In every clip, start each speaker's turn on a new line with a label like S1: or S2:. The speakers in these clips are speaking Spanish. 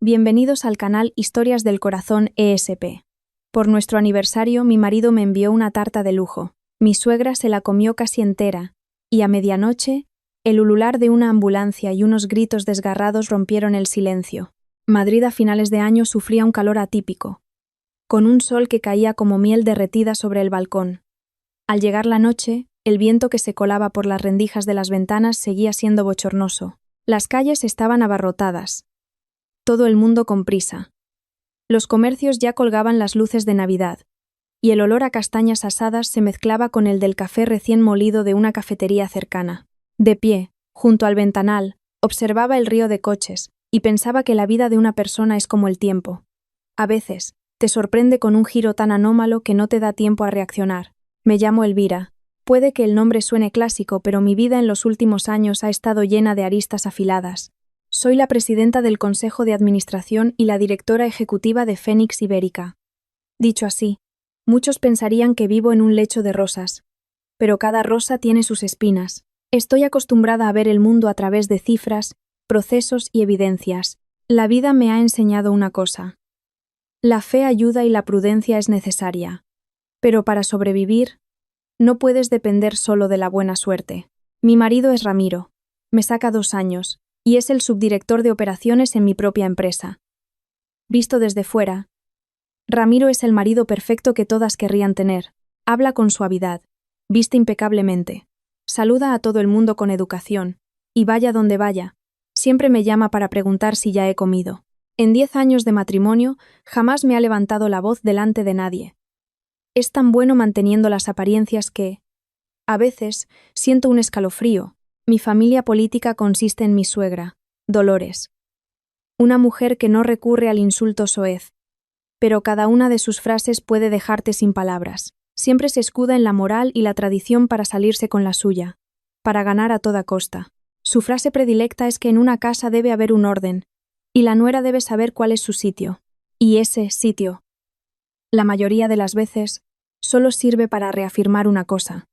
S1: Bienvenidos al canal Historias del Corazón ESP. Por nuestro aniversario, mi marido me envió una tarta de lujo. Mi suegra se la comió casi entera, y a medianoche, el ulular de una ambulancia y unos gritos desgarrados rompieron el silencio. Madrid a finales de año sufría un calor atípico, con un sol que caía como miel derretida sobre el balcón. Al llegar la noche, el viento que se colaba por las rendijas de las ventanas seguía siendo bochornoso. Las calles estaban abarrotadas. Todo el mundo con prisa. Los comercios ya colgaban las luces de Navidad, y el olor a castañas asadas se mezclaba con el del café recién molido de una cafetería cercana. De pie, junto al ventanal, observaba el río de coches, y pensaba que la vida de una persona es como el tiempo. A veces, te sorprende con un giro tan anómalo que no te da tiempo a reaccionar. Me llamo Elvira. Puede que el nombre suene clásico, pero mi vida en los últimos años ha estado llena de aristas afiladas. Soy la presidenta del Consejo de Administración y la directora ejecutiva de Fénix Ibérica. Dicho así, muchos pensarían que vivo en un lecho de rosas, pero cada rosa tiene sus espinas. Estoy acostumbrada a ver el mundo a través de cifras, procesos y evidencias. La vida me ha enseñado una cosa. La fe ayuda y la prudencia es necesaria. Pero para sobrevivir, no puedes depender solo de la buena suerte. Mi marido es Ramiro. Me saca 2 años, y es el subdirector de operaciones en mi propia empresa. Visto desde fuera, Ramiro es el marido perfecto que todas querrían tener. Habla con suavidad, viste impecablemente, saluda a todo el mundo con educación, y vaya donde vaya, siempre me llama para preguntar si ya he comido. En 10 años de matrimonio, jamás me ha levantado la voz delante de nadie. Es tan bueno manteniendo las apariencias que, a veces, siento un escalofrío. Mi familia política consiste en mi suegra, Dolores. Una mujer que no recurre al insulto soez, pero cada una de sus frases puede dejarte sin palabras. Siempre se escuda en la moral y la tradición para salirse con la suya, para ganar a toda costa. Su frase predilecta es que en una casa debe haber un orden, y la nuera debe saber cuál es su sitio. Y ese sitio, la mayoría de las veces, solo sirve para reafirmar una cosa,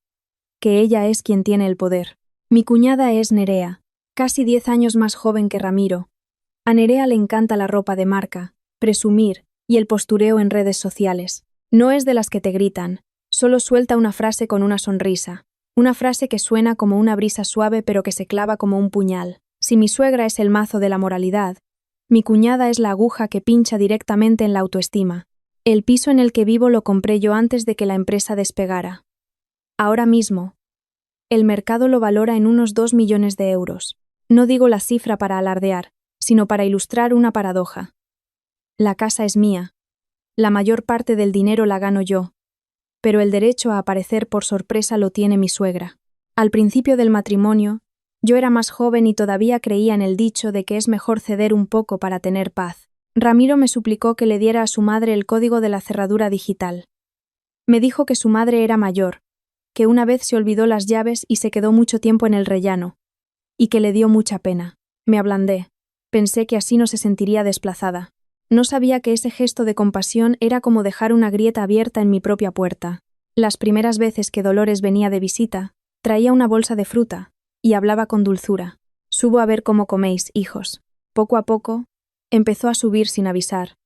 S1: que ella es quien tiene el poder. Mi cuñada es Nerea, casi 10 años más joven que Ramiro. A Nerea le encanta la ropa de marca, presumir y el postureo en redes sociales. No es de las que te gritan, solo suelta una frase con una sonrisa, una frase que suena como una brisa suave pero que se clava como un puñal. Si mi suegra es el mazo de la moralidad, mi cuñada es la aguja que pincha directamente en la autoestima. El piso en el que vivo lo compré yo antes de que la empresa despegara. Ahora mismo, el mercado lo valora en unos 2 millones de euros. No digo la cifra para alardear, sino para ilustrar una paradoja. La casa es mía. La mayor parte del dinero la gano yo, pero el derecho a aparecer por sorpresa lo tiene mi suegra. Al principio del matrimonio, yo era más joven y todavía creía en el dicho de que es mejor ceder un poco para tener paz. Ramiro me suplicó que le diera a su madre el código de la cerradura digital. Me dijo que su madre era mayor, que una vez se olvidó las llaves y se quedó mucho tiempo en el rellano, y que le dio mucha pena. Me ablandé. Pensé que así no se sentiría desplazada. No sabía que ese gesto de compasión era como dejar una grieta abierta en mi propia puerta. Las primeras veces que Dolores venía de visita, traía una bolsa de fruta, y hablaba con dulzura. Subo a ver cómo coméis, hijos. Poco a poco, empezó a subir sin avisar.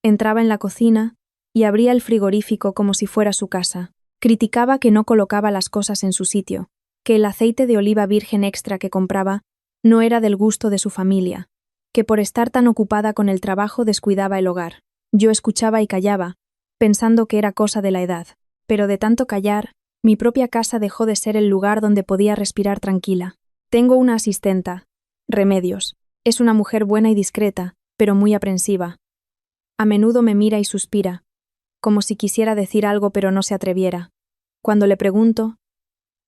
S1: Entraba en la cocina, y abría el frigorífico como si fuera su casa. Criticaba que no colocaba las cosas en su sitio, que el aceite de oliva virgen extra que compraba no era del gusto de su familia, que por estar tan ocupada con el trabajo descuidaba el hogar. Yo escuchaba y callaba, pensando que era cosa de la edad, pero de tanto callar, mi propia casa dejó de ser el lugar donde podía respirar tranquila. Tengo una asistenta, Remedios. Es una mujer buena y discreta, pero muy aprensiva. A menudo me mira y suspira, como si quisiera decir algo pero no se atreviera. Cuando le pregunto,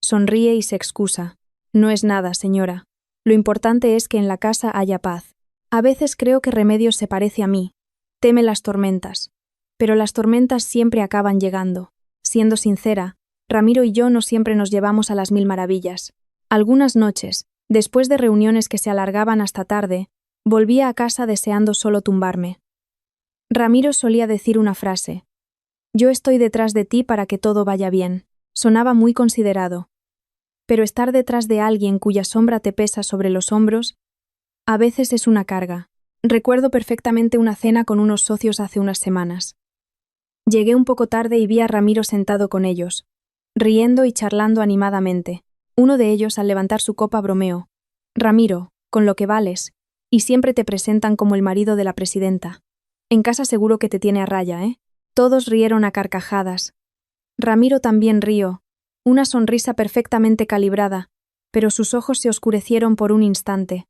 S1: sonríe y se excusa. No es nada, señora. Lo importante es que en la casa haya paz. A veces creo que Remedios se parece a mí. Teme las tormentas. Pero las tormentas siempre acaban llegando. Siendo sincera, Ramiro y yo no siempre nos llevamos a las 1000 maravillas. Algunas noches, después de reuniones que se alargaban hasta tarde, volvía a casa deseando solo tumbarme. Ramiro solía decir una frase: «Yo estoy detrás de ti para que todo vaya bien». Sonaba muy considerado. Pero estar detrás de alguien cuya sombra te pesa sobre los hombros, a veces es una carga. Recuerdo perfectamente una cena con unos socios hace unas semanas. Llegué un poco tarde y vi a Ramiro sentado con ellos, riendo y charlando animadamente. Uno de ellos, al levantar su copa, bromeó: «Ramiro, con lo que vales, y siempre te presentan como el marido de la presidenta. En casa seguro que te tiene a raya, ¿eh?» Todos rieron a carcajadas. Ramiro también rió, una sonrisa perfectamente calibrada, pero sus ojos se oscurecieron por un instante.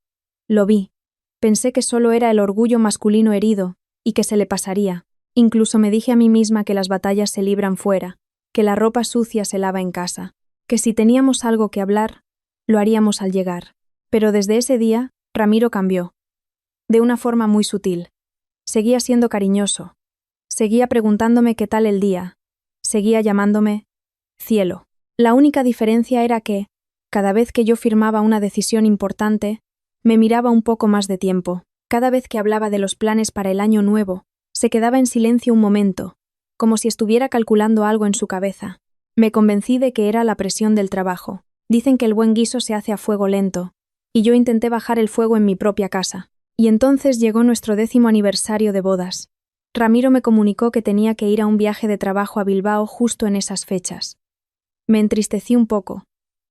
S1: Lo vi. Pensé que solo era el orgullo masculino herido, y que se le pasaría. Incluso me dije a mí misma que las batallas se libran fuera, que la ropa sucia se lava en casa, que si teníamos algo que hablar, lo haríamos al llegar. Pero desde ese día, Ramiro cambió. De una forma muy sutil. Seguía siendo cariñoso. Seguía preguntándome qué tal el día. Seguía llamándome cielo. La única diferencia era que, cada vez que yo firmaba una decisión importante, me miraba un poco más de tiempo. Cada vez que hablaba de los planes para el año nuevo, se quedaba en silencio un momento, como si estuviera calculando algo en su cabeza. Me convencí de que era la presión del trabajo. Dicen que el buen guiso se hace a fuego lento, y yo intenté bajar el fuego en mi propia casa. Y entonces llegó nuestro 10º aniversario de bodas. Ramiro me comunicó que tenía que ir a un viaje de trabajo a Bilbao justo en esas fechas. Me entristecí un poco,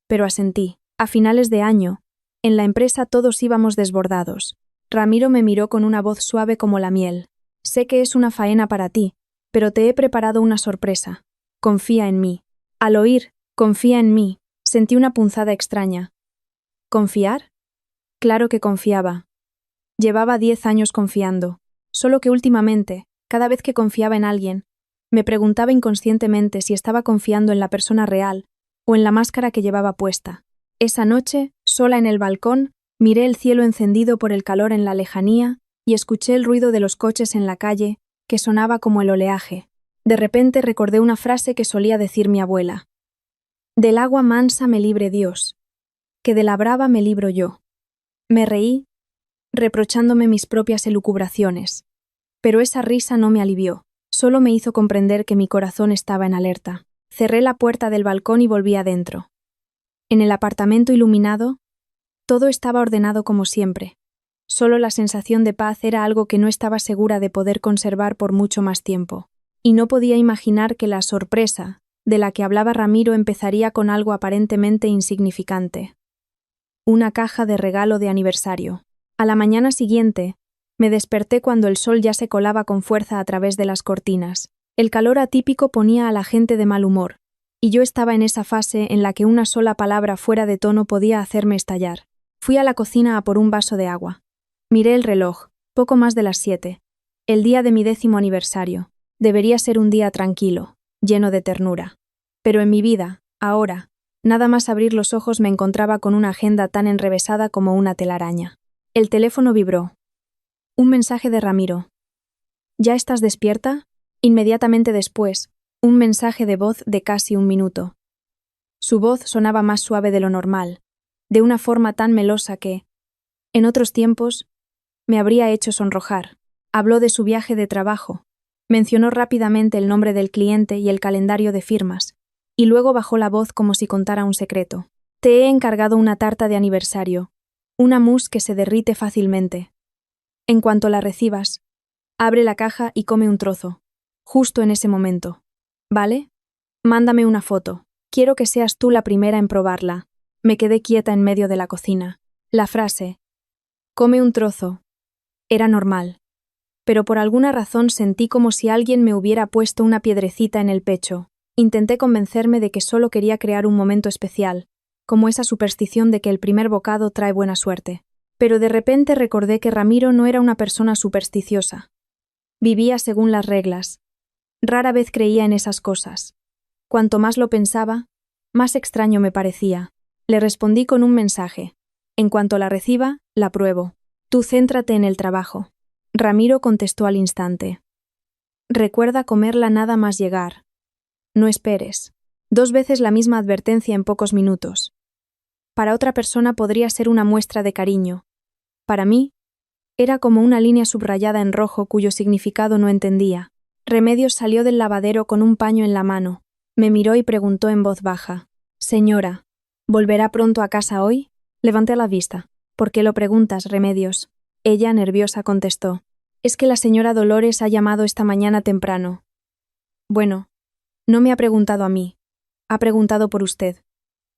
S1: pero asentí. A finales de año, en la empresa todos íbamos desbordados. Ramiro me miró con una voz suave como la miel. «Sé que es una faena para ti, pero te he preparado una sorpresa. Confía en mí». Al oír «confía en mí», sentí una punzada extraña. ¿Confiar? Claro que confiaba. Llevaba 10 años confiando, solo que últimamente, cada vez que confiaba en alguien, me preguntaba inconscientemente si estaba confiando en la persona real o en la máscara que llevaba puesta. Esa noche, sola en el balcón, miré el cielo encendido por el calor en la lejanía y escuché el ruido de los coches en la calle, que sonaba como el oleaje. De repente recordé una frase que solía decir mi abuela: «Del agua mansa me libre Dios, que de la brava me libro yo». Me reí, reprochándome mis propias elucubraciones, pero esa risa no me alivió, solo me hizo comprender que mi corazón estaba en alerta. Cerré la puerta del balcón y volví adentro. En el apartamento iluminado, todo estaba ordenado como siempre. Solo la sensación de paz era algo que no estaba segura de poder conservar por mucho más tiempo, y no podía imaginar que la sorpresa, de la que hablaba Ramiro, empezaría con algo aparentemente insignificante. Una caja de regalo de aniversario. A la mañana siguiente, me desperté cuando el sol ya se colaba con fuerza a través de las cortinas. El calor atípico ponía a la gente de mal humor, y yo estaba en esa fase en la que una sola palabra fuera de tono podía hacerme estallar. Fui a la cocina a por un vaso de agua. Miré el reloj, poco más de las 7. El día de mi 10º aniversario. Debería ser un día tranquilo, lleno de ternura. Pero en mi vida, ahora, nada más abrir los ojos me encontraba con una agenda tan enrevesada como una telaraña. El teléfono vibró. Un mensaje de Ramiro. «¿Ya estás despierta?» Inmediatamente después, un mensaje de voz de casi 1 minuto. Su voz sonaba más suave de lo normal, de una forma tan melosa que, en otros tiempos, me habría hecho sonrojar. Habló de su viaje de trabajo, mencionó rápidamente el nombre del cliente y el calendario de firmas, y luego bajó la voz como si contara un secreto. «Te he encargado una tarta de aniversario, una mousse que se derrite fácilmente. En cuanto la recibas, abre la caja y come un trozo, justo en ese momento. ¿Vale? Mándame una foto. Quiero que seas tú la primera en probarla». Me quedé quieta en medio de la cocina. La frase «come un trozo» era normal, pero por alguna razón sentí como si alguien me hubiera puesto una piedrecita en el pecho. Intenté convencerme de que solo quería crear un momento especial, como esa superstición de que el primer bocado trae buena suerte. Pero de repente recordé que Ramiro no era una persona supersticiosa. Vivía según las reglas. Rara vez creía en esas cosas. Cuanto más lo pensaba, más extraño me parecía. Le respondí con un mensaje. «En cuanto la reciba, la pruebo. Tú céntrate en el trabajo». Ramiro contestó al instante. «Recuerda comerla nada más llegar. No esperes». 2 veces la misma advertencia en pocos minutos. Para otra persona podría ser una muestra de cariño. Para mí, era como una línea subrayada en rojo cuyo significado no entendía. Remedios salió del lavadero con un paño en la mano. Me miró y preguntó en voz baja: «Señora, ¿volverá pronto a casa hoy?» Levanté la vista. «¿Por qué lo preguntas, Remedios?» Ella, nerviosa, contestó. Es que la señora Dolores ha llamado esta mañana temprano. Bueno, no me ha preguntado a mí. Ha preguntado por usted.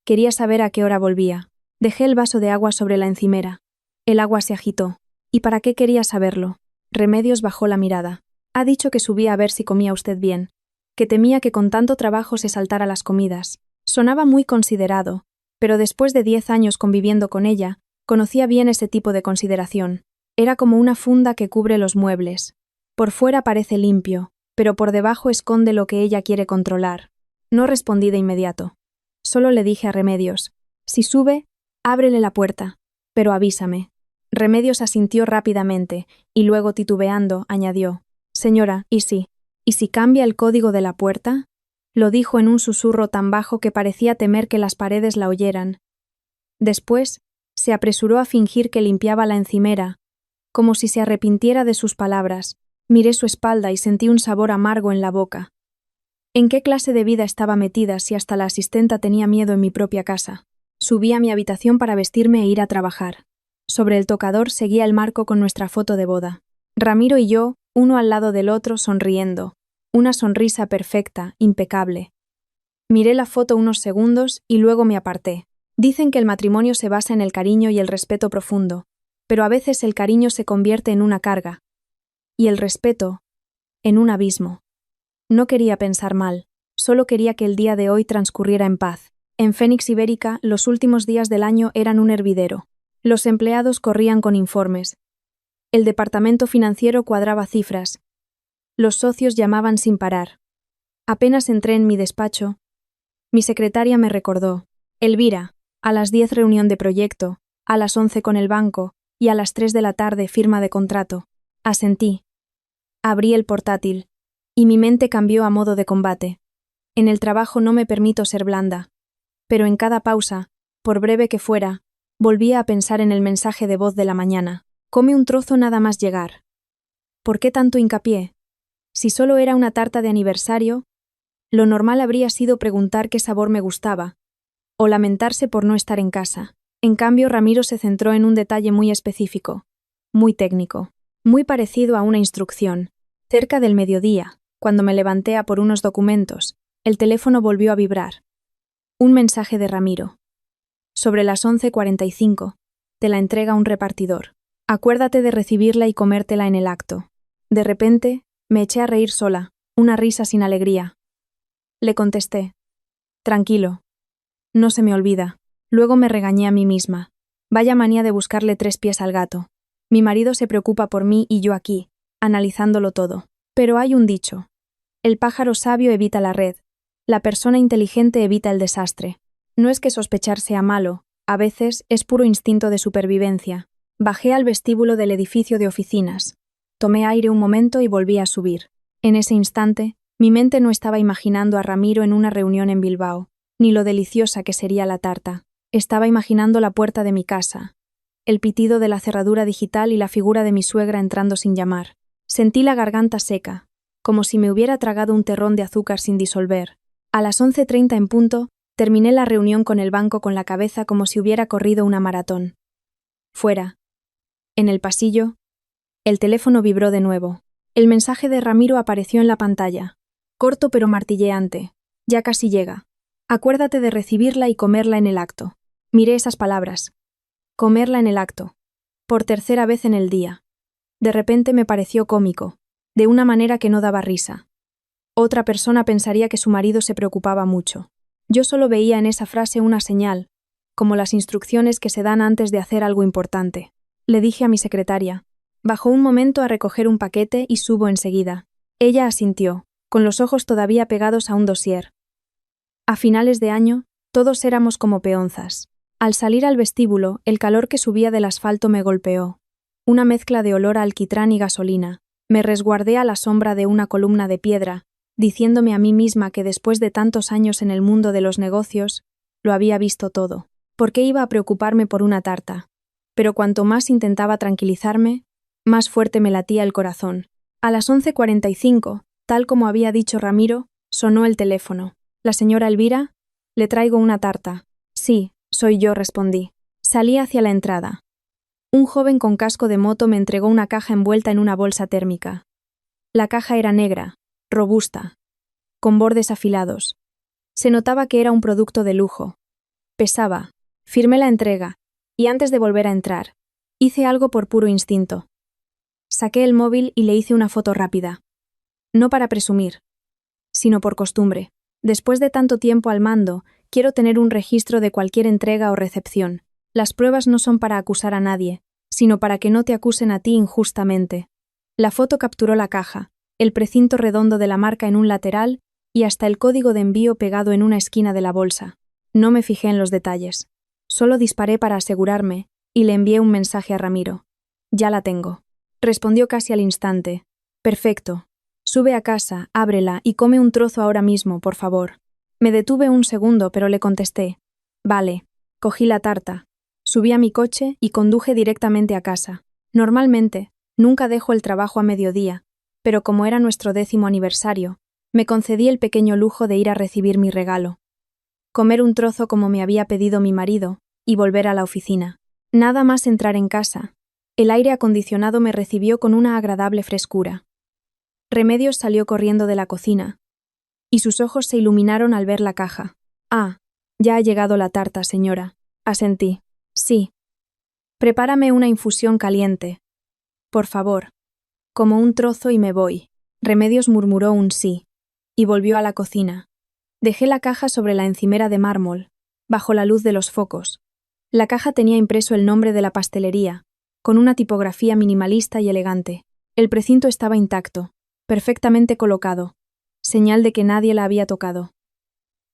S1: Quería saber a qué hora volvía. Dejé el vaso de agua sobre la encimera. El agua se agitó. ¿Y para qué quería saberlo? Remedios bajó la mirada. Ha dicho que subía a ver si comía usted bien, que temía que con tanto trabajo se saltara las comidas. Sonaba muy considerado, pero después de 10 años conviviendo con ella, conocía bien ese tipo de consideración. Era como una funda que cubre los muebles. Por fuera parece limpio, pero por debajo esconde lo que ella quiere controlar. No respondí de inmediato. Solo le dije a Remedios, si sube, ábrele la puerta, pero avísame. Remedios asintió rápidamente, y luego titubeando, añadió, señora, ¿y si cambia el código de la puerta? Lo dijo en un susurro tan bajo que parecía temer que las paredes la oyeran. Después, se apresuró a fingir que limpiaba la encimera, como si se arrepintiera de sus palabras. Miré su espalda y sentí un sabor amargo en la boca. ¿En qué clase de vida estaba metida si hasta la asistenta tenía miedo en mi propia casa? Subí a mi habitación para vestirme e ir a trabajar. Sobre el tocador seguía el marco con nuestra foto de boda. Ramiro y yo, uno al lado del otro, sonriendo. Una sonrisa perfecta, impecable. Miré la foto unos segundos y luego me aparté. Dicen que el matrimonio se basa en el cariño y el respeto profundo, pero a veces el cariño se convierte en una carga, y el respeto, en un abismo. No quería pensar mal, solo quería que el día de hoy transcurriera en paz. En Fénix Ibérica, los últimos días del año eran un hervidero. Los empleados corrían con informes. El departamento financiero cuadraba cifras. Los socios llamaban sin parar. Apenas entré en mi despacho, mi secretaria me recordó. Elvira, a las 10 reunión de proyecto, a las 11 con el banco y a las 3 de la tarde firma de contrato. Asentí. Abrí el portátil, y mi mente cambió a modo de combate. En el trabajo no me permito ser blanda, pero en cada pausa, por breve que fuera, volvía a pensar en el mensaje de voz de la mañana. Come un trozo nada más llegar. ¿Por qué tanto hincapié? Si solo era una tarta de aniversario, lo normal habría sido preguntar qué sabor me gustaba, o lamentarse por no estar en casa. En cambio, Ramiro se centró en un detalle muy específico, muy técnico, muy parecido a una instrucción. Cerca del mediodía, cuando me levanté a por unos documentos, el teléfono volvió a vibrar. Un mensaje de Ramiro. Sobre las 11:45, te la entrega un repartidor. Acuérdate de recibirla y comértela en el acto. De repente, me eché a reír sola, una risa sin alegría. Le contesté. Tranquilo. No se me olvida. Luego me regañé a mí misma. Vaya manía de buscarle 3 pies al gato. Mi marido se preocupa por mí y yo aquí, analizándolo todo. Pero hay un dicho. El pájaro sabio evita la red. La persona inteligente evita el desastre. No es que sospechar sea malo, a veces es puro instinto de supervivencia. Bajé al vestíbulo del edificio de oficinas. Tomé aire un momento y volví a subir. En ese instante, mi mente no estaba imaginando a Ramiro en una reunión en Bilbao, ni lo deliciosa que sería la tarta. Estaba imaginando la puerta de mi casa, el pitido de la cerradura digital y la figura de mi suegra entrando sin llamar. Sentí la garganta seca, como si me hubiera tragado un terrón de azúcar sin disolver. A las 11:30 en punto, terminé la reunión con el banco con la cabeza como si hubiera corrido una maratón. Fuera. En el pasillo, el teléfono vibró de nuevo. El mensaje de Ramiro apareció en la pantalla. Corto pero martilleante. Ya casi llega. Acuérdate de recibirla y comerla en el acto. Miré esas palabras. Comerla en el acto. Por tercera vez en el día. De repente me pareció cómico, de una manera que no daba risa. Otra persona pensaría que su marido se preocupaba mucho. Yo solo veía en esa frase una señal, como las instrucciones que se dan antes de hacer algo importante. Le dije a mi secretaria. Bajó un momento a recoger un paquete y subo enseguida. Ella asintió, con los ojos todavía pegados a un dossier. A finales de año, todos éramos como peonzas. Al salir al vestíbulo, el calor que subía del asfalto me golpeó. Una mezcla de olor a alquitrán y gasolina. Me resguardé a la sombra de una columna de piedra, diciéndome a mí misma que después de tantos años en el mundo de los negocios, lo había visto todo. ¿Por qué iba a preocuparme por una tarta? Pero cuanto más intentaba tranquilizarme, más fuerte me latía el corazón. A las 11:45, tal como había dicho Ramiro, sonó el teléfono. «¿La señora Elvira? Le traigo una tarta». «Sí, soy yo», respondí. Salí hacia la entrada. Un joven con casco de moto me entregó una caja envuelta en una bolsa térmica. La caja era negra, robusta, con bordes afilados. Se notaba que era un producto de lujo. Pesaba. Firmé la entrega, y antes de volver a entrar, hice algo por puro instinto. Saqué el móvil y le hice una foto rápida. No para presumir, sino por costumbre. Después de tanto tiempo al mando, quiero tener un registro de cualquier entrega o recepción. Las pruebas no son para acusar a nadie, sino para que no te acusen a ti injustamente. La foto capturó la caja, el precinto redondo de la marca en un lateral y hasta el código de envío pegado en una esquina de la bolsa. No me fijé en los detalles. Solo disparé para asegurarme y le envié un mensaje a Ramiro. Ya la tengo. Respondió casi al instante. Perfecto. Sube a casa, ábrela y come un trozo ahora mismo, por favor. Me detuve un segundo, pero le contesté. Vale. Cogí la tarta. Subí a mi coche y conduje directamente a casa. Normalmente, nunca dejo el trabajo a mediodía, pero como era nuestro 10º aniversario, me concedí el pequeño lujo de ir a recibir mi regalo. Comer un trozo como me había pedido mi marido y volver a la oficina. Nada más entrar en casa. El aire acondicionado me recibió con una agradable frescura. Remedios salió corriendo de la cocina, y sus ojos se iluminaron al ver la caja. Ah, ya ha llegado la tarta, señora. Asentí. Sí. Prepárame una infusión caliente. Por favor. Como un trozo y me voy. Remedios murmuró un sí, y volvió a la cocina. Dejé la caja sobre la encimera de mármol, bajo la luz de los focos. La caja tenía impreso el nombre de la pastelería, con una tipografía minimalista y elegante. El precinto estaba intacto, perfectamente colocado, señal de que nadie la había tocado.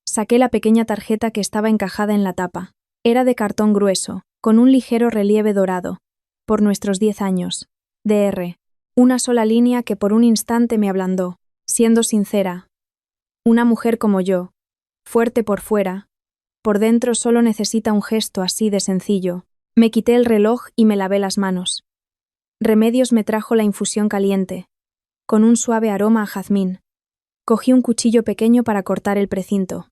S1: Saqué la pequeña tarjeta que estaba encajada en la tapa. Era de cartón grueso, con un ligero relieve dorado. Por nuestros 10 años. Dr. Una sola línea que por un instante me ablandó. Siendo sincera. Una mujer como yo, fuerte por fuera, por dentro solo necesita un gesto así de sencillo. Me quité el reloj y me lavé las manos. Remedios me trajo la infusión caliente, con un suave aroma a jazmín. Cogí un cuchillo pequeño para cortar el precinto.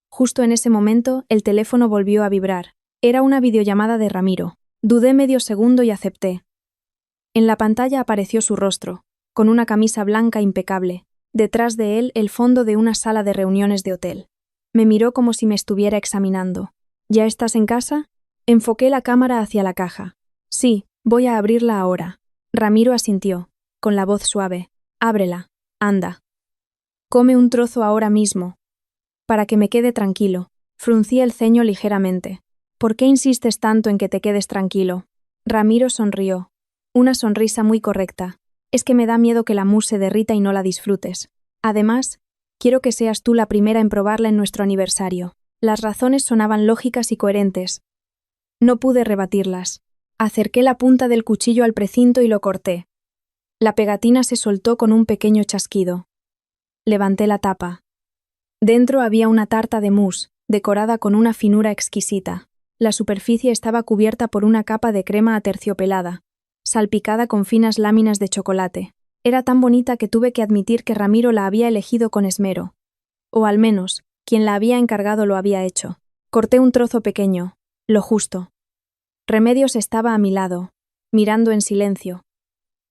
S1: Justo en ese momento, el teléfono volvió a vibrar. Era una videollamada de Ramiro. Dudé medio segundo y acepté. En la pantalla apareció su rostro, con una camisa blanca impecable. Detrás de él, el fondo de una sala de reuniones de hotel. Me miró como si me estuviera examinando. ¿Ya estás en casa? Enfoqué la cámara hacia la caja. Sí, voy a abrirla ahora. Ramiro asintió, con la voz suave. Ábrela, anda. Come un trozo ahora mismo. Para que me quede tranquilo. Fruncí el ceño ligeramente. ¿Por qué insistes tanto en que te quedes tranquilo? Ramiro sonrió. Una sonrisa muy correcta. Es que me da miedo que la mousse se derrita y no la disfrutes. Además, quiero que seas tú la primera en probarla en nuestro aniversario. Las razones sonaban lógicas y coherentes. No pude rebatirlas. Acerqué la punta del cuchillo al precinto y lo corté. La pegatina se soltó con un pequeño chasquido. Levanté la tapa. Dentro había una tarta de mousse, decorada con una finura exquisita. La superficie estaba cubierta por una capa de crema aterciopelada, salpicada con finas láminas de chocolate. Era tan bonita que tuve que admitir que Ramiro la había elegido con esmero. O al menos, quien la había encargado lo había hecho. Corté un trozo pequeño, lo justo. Remedios estaba a mi lado, mirando en silencio,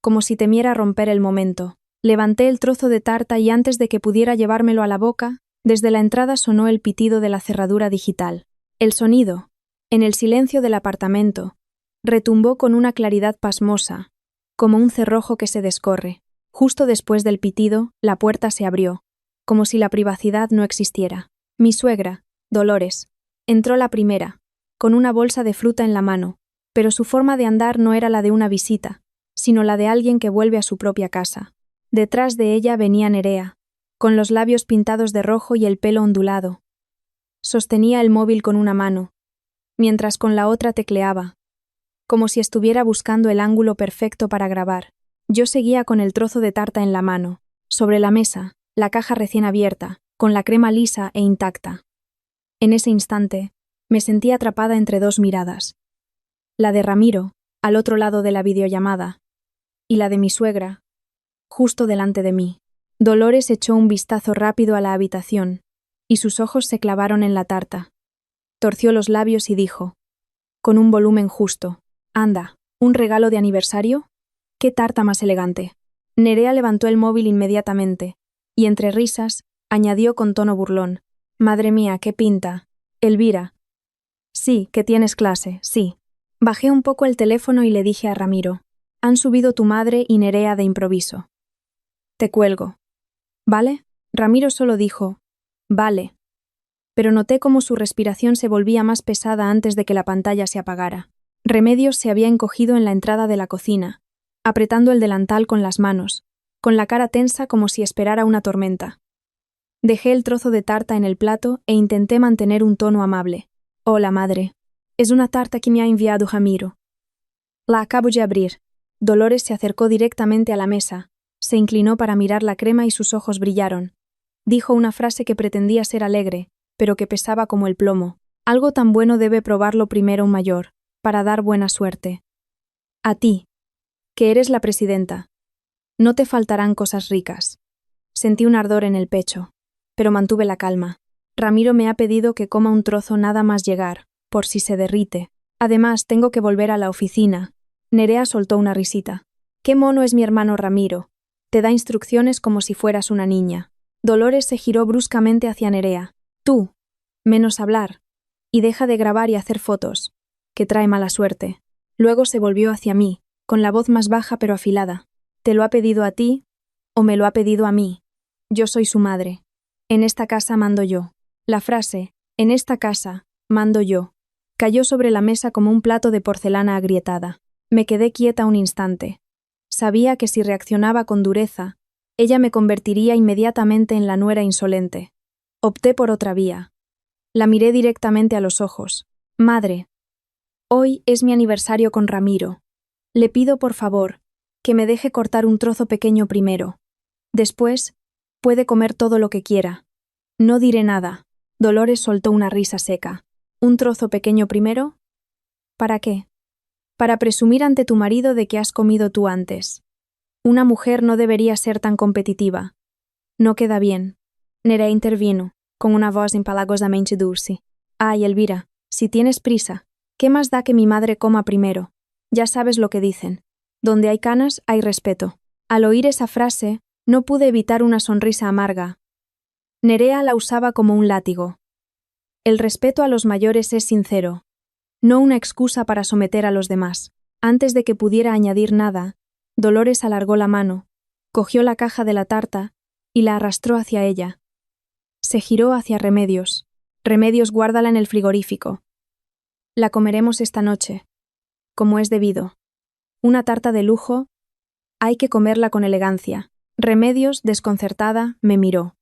S1: como si temiera romper el momento. Levanté el trozo de tarta y antes de que pudiera llevármelo a la boca, desde la entrada sonó el pitido de la cerradura digital. El sonido, en el silencio del apartamento, retumbó con una claridad pasmosa, como un cerrojo que se descorre. Justo después del pitido, la puerta se abrió, como si la privacidad no existiera. Mi suegra, Dolores, entró la primera, con una bolsa de fruta en la mano, pero su forma de andar no era la de una visita, sino la de alguien que vuelve a su propia casa. Detrás de ella venía Nerea, con los labios pintados de rojo y el pelo ondulado. Sostenía el móvil con una mano, mientras con la otra tecleaba, como si estuviera buscando el ángulo perfecto para grabar. Yo seguía con el trozo de tarta en la mano, sobre la mesa, la caja recién abierta, con la crema lisa e intacta. En ese instante, me sentí atrapada entre dos miradas. La de Ramiro, al otro lado de la videollamada, y la de mi suegra, justo delante de mí. Dolores echó un vistazo rápido a la habitación, y sus ojos se clavaron en la tarta. Torció los labios y dijo, con un volumen justo, «Anda, ¿Un regalo de aniversario? ¡Qué tarta más elegante! Nerea levantó el móvil inmediatamente, y entre risas, añadió con tono burlón. Madre mía, qué pinta. Elvira. Sí, que tienes clase, sí. Bajé un poco el teléfono y le dije a Ramiro. Han subido tu madre y Nerea de improviso. Te cuelgo. ¿Vale? Ramiro solo dijo. Vale. Pero noté cómo su respiración se volvía más pesada antes de que la pantalla se apagara. Remedios se había encogido en la entrada de la cocina, apretando el delantal con las manos, con la cara tensa como si esperara una tormenta. Dejé el trozo de tarta en el plato e intenté mantener un tono amable. Hola, madre. Es una tarta que me ha enviado Ramiro. La acabo de abrir. Dolores se acercó directamente a la mesa, se inclinó para mirar la crema y sus ojos brillaron. Dijo una frase que pretendía ser alegre, pero que pesaba como el plomo. Algo tan bueno debe probarlo primero un mayor, para dar buena suerte. A ti, que eres la presidenta. No te faltarán cosas ricas. Sentí un ardor en el pecho, pero mantuve la calma. Ramiro me ha pedido que coma un trozo nada más llegar, por si se derrite. Además, tengo que volver a la oficina. Nerea soltó una risita. Qué mono es mi hermano Ramiro. Te da instrucciones como si fueras una niña. Dolores se giró bruscamente hacia Nerea. Tú, menos hablar, y deja de grabar y hacer fotos, que trae mala suerte. Luego se volvió hacia mí, con la voz más baja pero afilada. ¿Te lo ha pedido a ti o me lo ha pedido a mí? Yo soy su madre. En esta casa mando yo. La frase, en esta casa, mando yo, cayó sobre la mesa como un plato de porcelana agrietada. Me quedé quieta un instante. Sabía que si reaccionaba con dureza, ella me convertiría inmediatamente en la nuera insolente. Opté por otra vía. La miré directamente a los ojos. Madre, hoy es mi aniversario con Ramiro. Le pido por favor que me deje cortar un trozo pequeño primero. Después, puede comer todo lo que quiera. No diré nada. Dolores soltó una risa seca. ¿Un trozo pequeño primero? ¿Para qué? Para presumir ante tu marido de que has comido tú antes. Una mujer no debería ser tan competitiva. No queda bien. Nerea intervino, con una voz empalagosamente dulce. Ay, Elvira, si tienes prisa, ¿qué más da que mi madre coma primero? Ya sabes lo que dicen. Donde hay canas, hay respeto. Al oír esa frase, no pude evitar una sonrisa amarga. Nerea la usaba como un látigo. El respeto a los mayores es sincero, no una excusa para someter a los demás. Antes de que pudiera añadir nada, Dolores alargó la mano, cogió la caja de la tarta y la arrastró hacia ella. Se giró hacia Remedios. Remedios, guárdala en el frigorífico. La comeremos esta noche, como es debido. Una tarta de lujo, hay que comerla con elegancia. Remedios, desconcertada, me miró.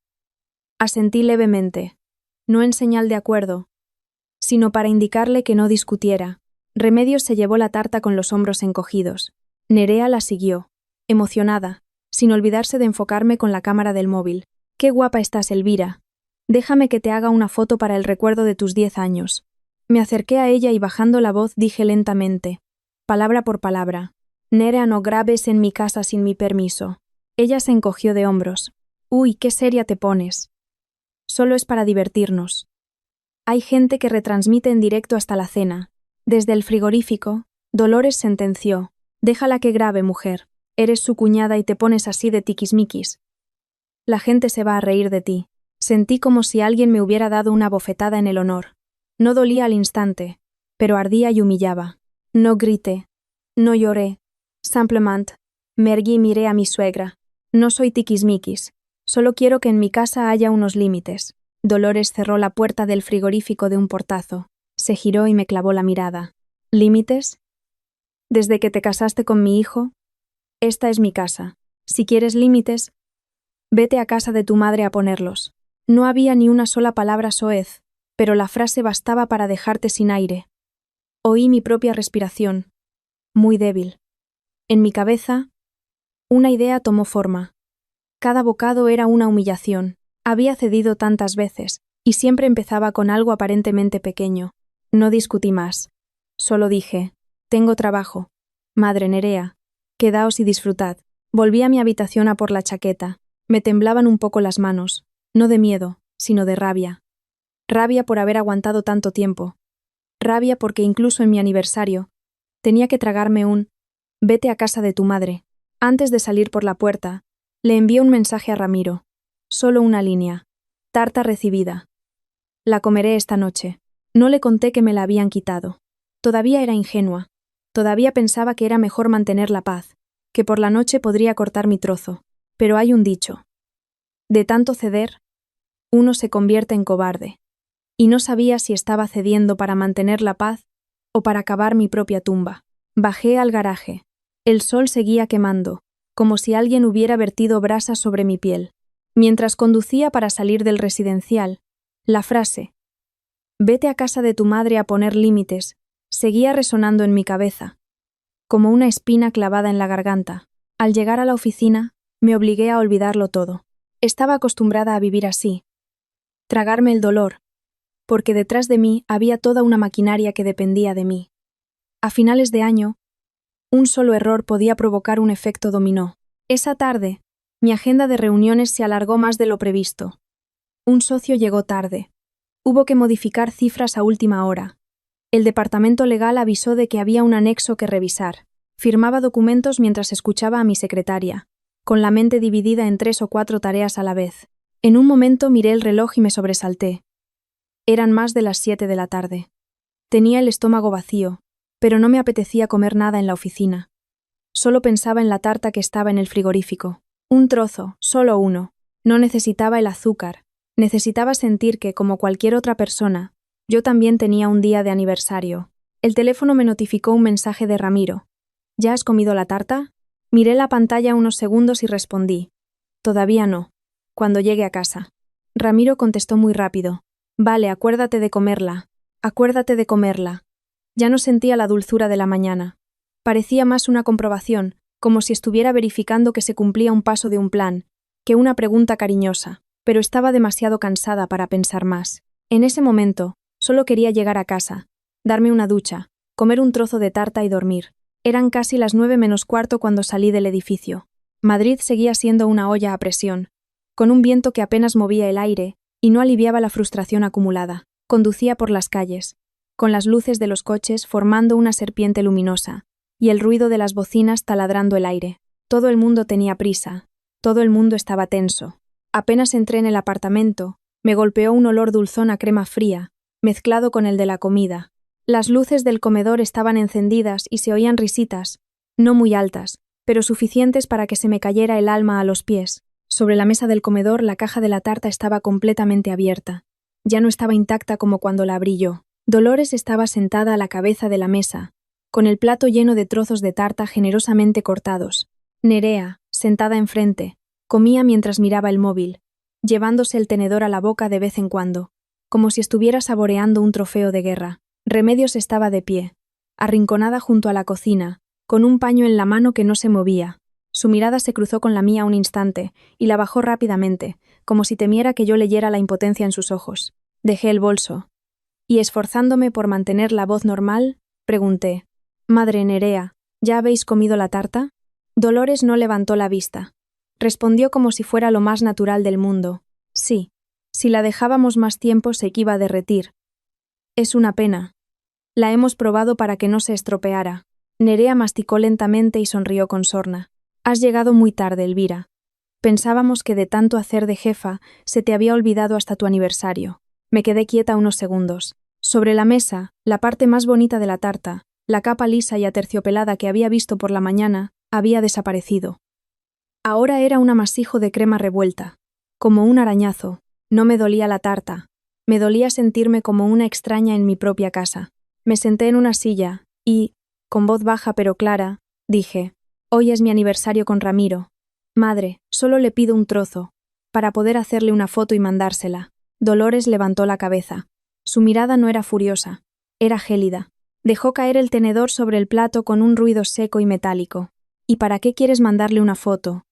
S1: Asentí levemente, no en señal de acuerdo, sino para indicarle que no discutiera. Remedios se llevó la tarta con los hombros encogidos. Nerea la siguió, emocionada, sin olvidarse de enfocarme con la cámara del móvil. «Qué guapa estás, Elvira. Déjame que te haga una foto para el recuerdo de tus 10 años». Me acerqué a ella y bajando la voz dije lentamente, palabra por palabra, «Nerea, no grabes en mi casa sin mi permiso». Ella se encogió de hombros. «Uy, qué seria te pones». «Solo es para divertirnos». Hay gente que retransmite en directo hasta la cena. Desde el frigorífico, Dolores sentenció, «Déjala que grabe, mujer. Eres su cuñada y te pones así de tiquismiquis. La gente se va a reír de ti». Sentí como si alguien me hubiera dado una bofetada en el honor. No dolía al instante, pero ardía y humillaba. No grité, no lloré. Simplement, me erguí y miré a mi suegra. No soy tiquismiquis. Solo quiero que en mi casa haya unos límites. Dolores cerró la puerta del frigorífico de un portazo. Se giró y me clavó la mirada. ¿Límites? Desde que te casaste con mi hijo, esta es mi casa. Si quieres límites, vete a casa de tu madre a ponerlos. No había ni una sola palabra soez, pero la frase bastaba para dejarte sin aire. Oí mi propia respiración, muy débil. En mi cabeza, una idea tomó forma. Cada bocado era una humillación. Había cedido tantas veces, y siempre empezaba con algo aparentemente pequeño. No discutí más. Solo dije, tengo trabajo. Madre Nerea, quedaos y disfrutad. Volví a mi habitación a por la chaqueta. Me temblaban un poco las manos, no de miedo, sino de rabia. Rabia por haber aguantado tanto tiempo. Rabia porque incluso en mi aniversario, Tenía que tragarme un «Vete a casa de tu madre». Antes de salir por la puerta, le envié un mensaje a Ramiro. Solo una línea. Tarta recibida. La comeré esta noche. No le conté que me la habían quitado. Todavía era ingenua. Todavía pensaba que era mejor mantener la paz, que por la noche podría cortar mi trozo. Pero hay un dicho. De tanto ceder, uno se convierte en cobarde. Y no sabía si estaba cediendo para mantener la paz o para cavar mi propia tumba. Bajé al garaje. El sol seguía quemando, como si alguien hubiera vertido brasas sobre mi piel. Mientras conducía para salir del residencial, la frase «Vete a casa de tu madre a poner límites» seguía resonando en mi cabeza, como una espina clavada en la garganta. Al llegar a la oficina, me obligué a olvidarlo todo. Estaba acostumbrada a vivir así, tragarme el dolor, porque detrás de mí había toda una maquinaria que dependía de mí. A finales de año, un solo error podía provocar un efecto dominó. Esa tarde, mi agenda de reuniones se alargó más de lo previsto. Un socio llegó tarde. Hubo que modificar cifras a última hora. El departamento legal avisó de que había un anexo que revisar. Firmaba documentos mientras escuchaba a mi secretaria, con la mente dividida en 3 o 4 tareas a la vez. En un momento miré el reloj y me sobresalté. Eran más de las 7 de la tarde. Tenía el estómago vacío, pero no me apetecía comer nada en la oficina. Solo pensaba en la tarta que estaba en el frigorífico. Un trozo, solo uno. No necesitaba el azúcar. Necesitaba sentir que, como cualquier otra persona, yo también tenía un día de aniversario. El teléfono me notificó un mensaje de Ramiro. ¿Ya has comido la tarta? Miré la pantalla unos segundos y respondí. Todavía no. Cuando llegue a casa. Ramiro contestó muy rápido. Vale, acuérdate de comerla. Acuérdate de comerla. Ya no sentía la dulzura de la mañana. Parecía más una comprobación, como si estuviera verificando que se cumplía un paso de un plan, que una pregunta cariñosa, pero estaba demasiado cansada para pensar más. En ese momento, solo quería llegar a casa, darme una ducha, comer un trozo de tarta y dormir. Eran casi las 9 menos cuarto cuando salí del edificio. Madrid seguía siendo una olla a presión, con un viento que apenas movía el aire y no aliviaba la frustración acumulada. Conducía por las calles, con las luces de los coches formando una serpiente luminosa, y el ruido de las bocinas taladrando el aire. Todo el mundo tenía prisa, todo el mundo estaba tenso. Apenas entré en el apartamento, me golpeó un olor dulzón a crema fría, mezclado con el de la comida. Las luces del comedor estaban encendidas y se oían risitas, no muy altas, pero suficientes para que se me cayera el alma a los pies. Sobre la mesa del comedor la caja de la tarta estaba completamente abierta. Ya no estaba intacta como cuando la abrí yo. Dolores estaba sentada a la cabeza de la mesa, con el plato lleno de trozos de tarta generosamente cortados. Nerea, sentada enfrente, comía mientras miraba el móvil, llevándose el tenedor a la boca de vez en cuando, como si estuviera saboreando un trofeo de guerra. Remedios estaba de pie, arrinconada junto a la cocina, con un paño en la mano que no se movía. Su mirada se cruzó con la mía un instante y la bajó rápidamente, como si temiera que yo leyera la impotencia en sus ojos. Dejé el bolso. Y esforzándome por mantener la voz normal, pregunté: «Madre Nerea, ¿ya habéis comido la tarta?» Dolores no levantó la vista. Respondió como si fuera lo más natural del mundo. Sí, si la dejábamos más tiempo se iba a derretir. Es una pena. La hemos probado para que no se estropeara. Nerea masticó lentamente y sonrió con sorna. Has llegado muy tarde, Elvira. Pensábamos que de tanto hacer de jefa se te había olvidado hasta tu aniversario. Me quedé quieta unos segundos. Sobre la mesa, la parte más bonita de la tarta, la capa lisa y aterciopelada que había visto por la mañana, había desaparecido. Ahora era un amasijo de crema revuelta, como un arañazo. No me dolía la tarta, me dolía sentirme como una extraña en mi propia casa. Me senté en una silla y, con voz baja pero clara, dije: «Hoy es mi aniversario con Ramiro. Madre, solo le pido un trozo, para poder hacerle una foto y mandársela». Dolores levantó la cabeza. Su mirada no era furiosa, era gélida. Dejó caer el tenedor sobre el plato con un ruido seco y metálico. «¿Y para qué quieres mandarle una foto?»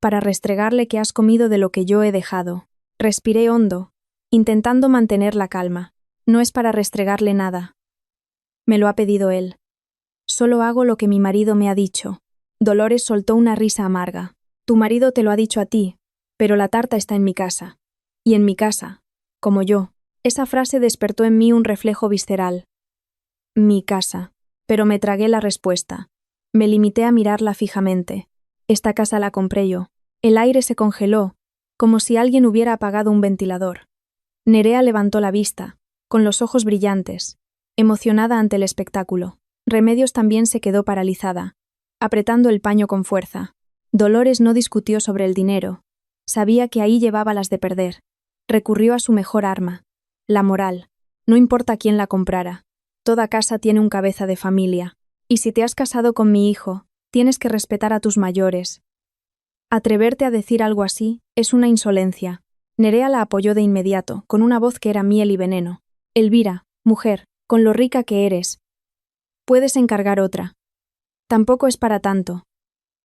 S1: «Para restregarle que has comido de lo que yo he dejado». Respiré hondo, intentando mantener la calma. «No es para restregarle nada. Me lo ha pedido él. Solo hago lo que mi marido me ha dicho». Dolores soltó una risa amarga. «Tu marido te lo ha dicho a ti, pero la tarta está en mi casa. Y en mi casa, como yo». Esa frase despertó en mí un reflejo visceral. Mi casa. pero me tragué la respuesta. Me limité a mirarla fijamente. Esta casa la compré yo. El aire se congeló, como si alguien hubiera apagado un ventilador. Nerea levantó la vista, con los ojos brillantes, emocionada ante el espectáculo. Remedios también se quedó paralizada, apretando el paño con fuerza. Dolores no discutió sobre el dinero. Sabía que ahí llevaba las de perder. Recurrió a su mejor arma, la moral. No importa quién la comprara. Toda casa tiene un cabeza de familia. Y si te has casado con mi hijo, tienes que respetar a tus mayores. Atreverte a decir algo así es una insolencia. Nerea la apoyó de inmediato, con una voz que era miel y veneno. Elvira, mujer, con lo rica que eres, puedes encargar otra. Tampoco es para tanto.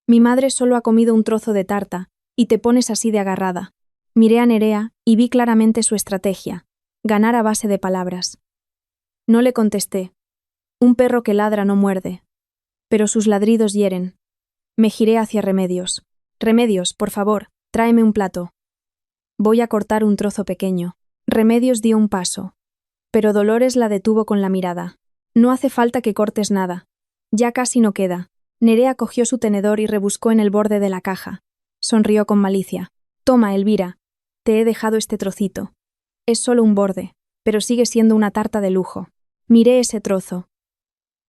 S1: Mi madre solo ha comido un trozo de tarta, y te pones así de agarrada. Miré a Nerea y vi claramente su estrategia, ganar a base de palabras. No le contesté. Un perro que ladra no muerde. Pero sus ladridos hieren. Me giré hacia Remedios. Remedios, por favor, tráeme un plato. Voy a cortar un trozo pequeño. Remedios dio un paso. Pero Dolores la detuvo con la mirada. No hace falta que cortes nada. Ya casi no queda. Nerea cogió su tenedor y rebuscó en el borde de la caja. Sonrió con malicia. Toma, Elvira. Te he dejado este trocito. Es solo un borde, pero sigue siendo una tarta de lujo. Miré ese trozo.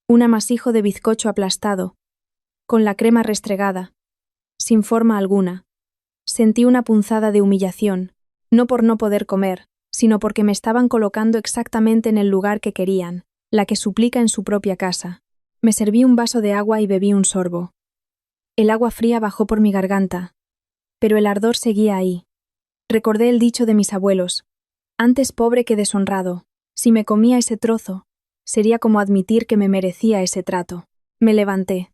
S1: Un amasijo de bizcocho aplastado, con la crema restregada, sin forma alguna. Sentí una punzada de humillación, no por no poder comer, sino porque me estaban colocando exactamente en el lugar que querían, la que suplica en su propia casa. Me serví un vaso de agua y bebí un sorbo. El agua fría bajó por mi garganta, pero el ardor seguía ahí. Recordé el dicho de mis abuelos: antes pobre que deshonrado. Si me comía ese trozo, sería como admitir que me merecía ese trato. Me levanté.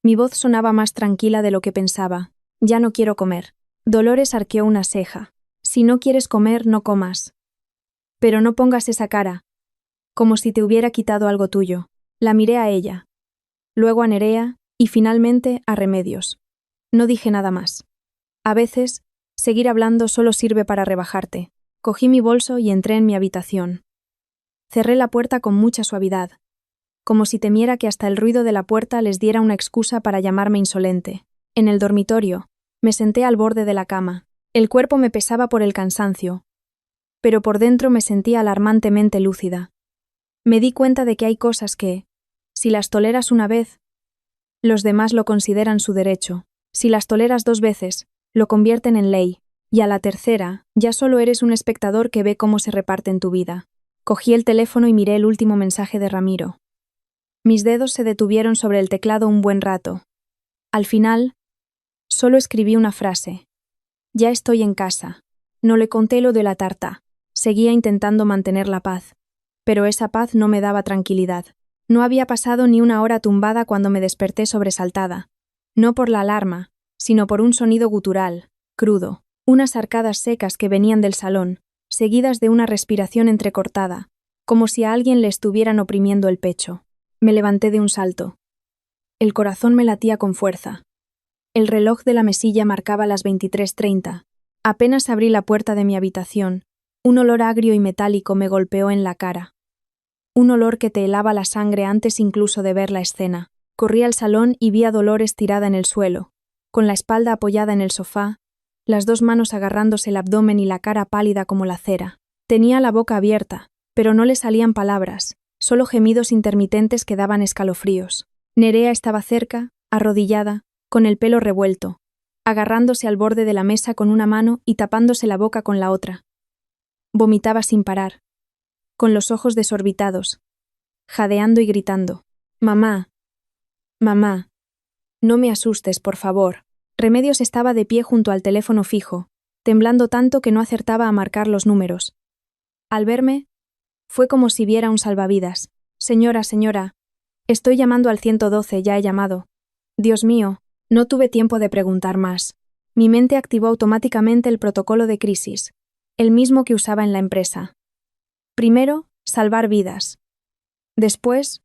S1: Mi voz sonaba más tranquila de lo que pensaba. Ya no quiero comer. Dolores arqueó una ceja. Si no quieres comer, no comas. Pero no pongas esa cara, como si te hubiera quitado algo tuyo. La miré a ella, luego a Nerea y finalmente a Remedios. No dije nada más. A veces, seguir hablando solo sirve para rebajarte. Cogí mi bolso y entré en mi habitación. Cerré la puerta con mucha suavidad, como si temiera que hasta el ruido de la puerta les diera una excusa para llamarme insolente. En el dormitorio, me senté al borde de la cama. El cuerpo me pesaba por el cansancio, pero por dentro me sentía alarmantemente lúcida. Me di cuenta de que hay cosas que, si las toleras una vez, los demás lo consideran su derecho. Si las toleras 2 veces, lo convierten en ley, y a la tercera, ya solo eres un espectador que ve cómo se reparte en tu vida. Cogí el teléfono y miré el último mensaje de Ramiro. Mis dedos se detuvieron sobre el teclado un buen rato. Al final, solo escribí una frase. Ya estoy en casa. No le conté lo de la tarta. Seguía intentando mantener la paz. Pero esa paz no me daba tranquilidad. No había pasado ni una hora tumbada cuando me desperté sobresaltada. No por la alarma, sino por un sonido gutural, crudo, unas arcadas secas que venían del salón, seguidas de una respiración entrecortada, como si a alguien le estuvieran oprimiendo el pecho. Me levanté de un salto. El corazón me latía con fuerza. El reloj de la mesilla marcaba las 23:30. Apenas abrí la puerta de mi habitación, un olor agrio y metálico me golpeó en la cara. Un olor que te helaba la sangre antes incluso de ver la escena. Corrí al salón y vi a Dolores tirada en el suelo, con la espalda apoyada en el sofá, las 2 manos agarrándose el abdomen y la cara pálida como la cera. Tenía la boca abierta, pero no le salían palabras, solo gemidos intermitentes que daban escalofríos. Nerea estaba cerca, arrodillada, con el pelo revuelto, agarrándose al borde de la mesa con una mano y tapándose la boca con la otra. Vomitaba sin parar, con los ojos desorbitados, jadeando y gritando: «Mamá, mamá, no me asustes, por favor». Remedios estaba de pie junto al teléfono fijo, temblando tanto que no acertaba a marcar los números. Al verme, fue como si viera un salvavidas. Señora, estoy llamando al 112, ya he llamado». Dios mío, no tuve tiempo de preguntar más. Mi mente activó automáticamente el protocolo de crisis, el mismo que usaba en la empresa. Primero, salvar vidas. Después,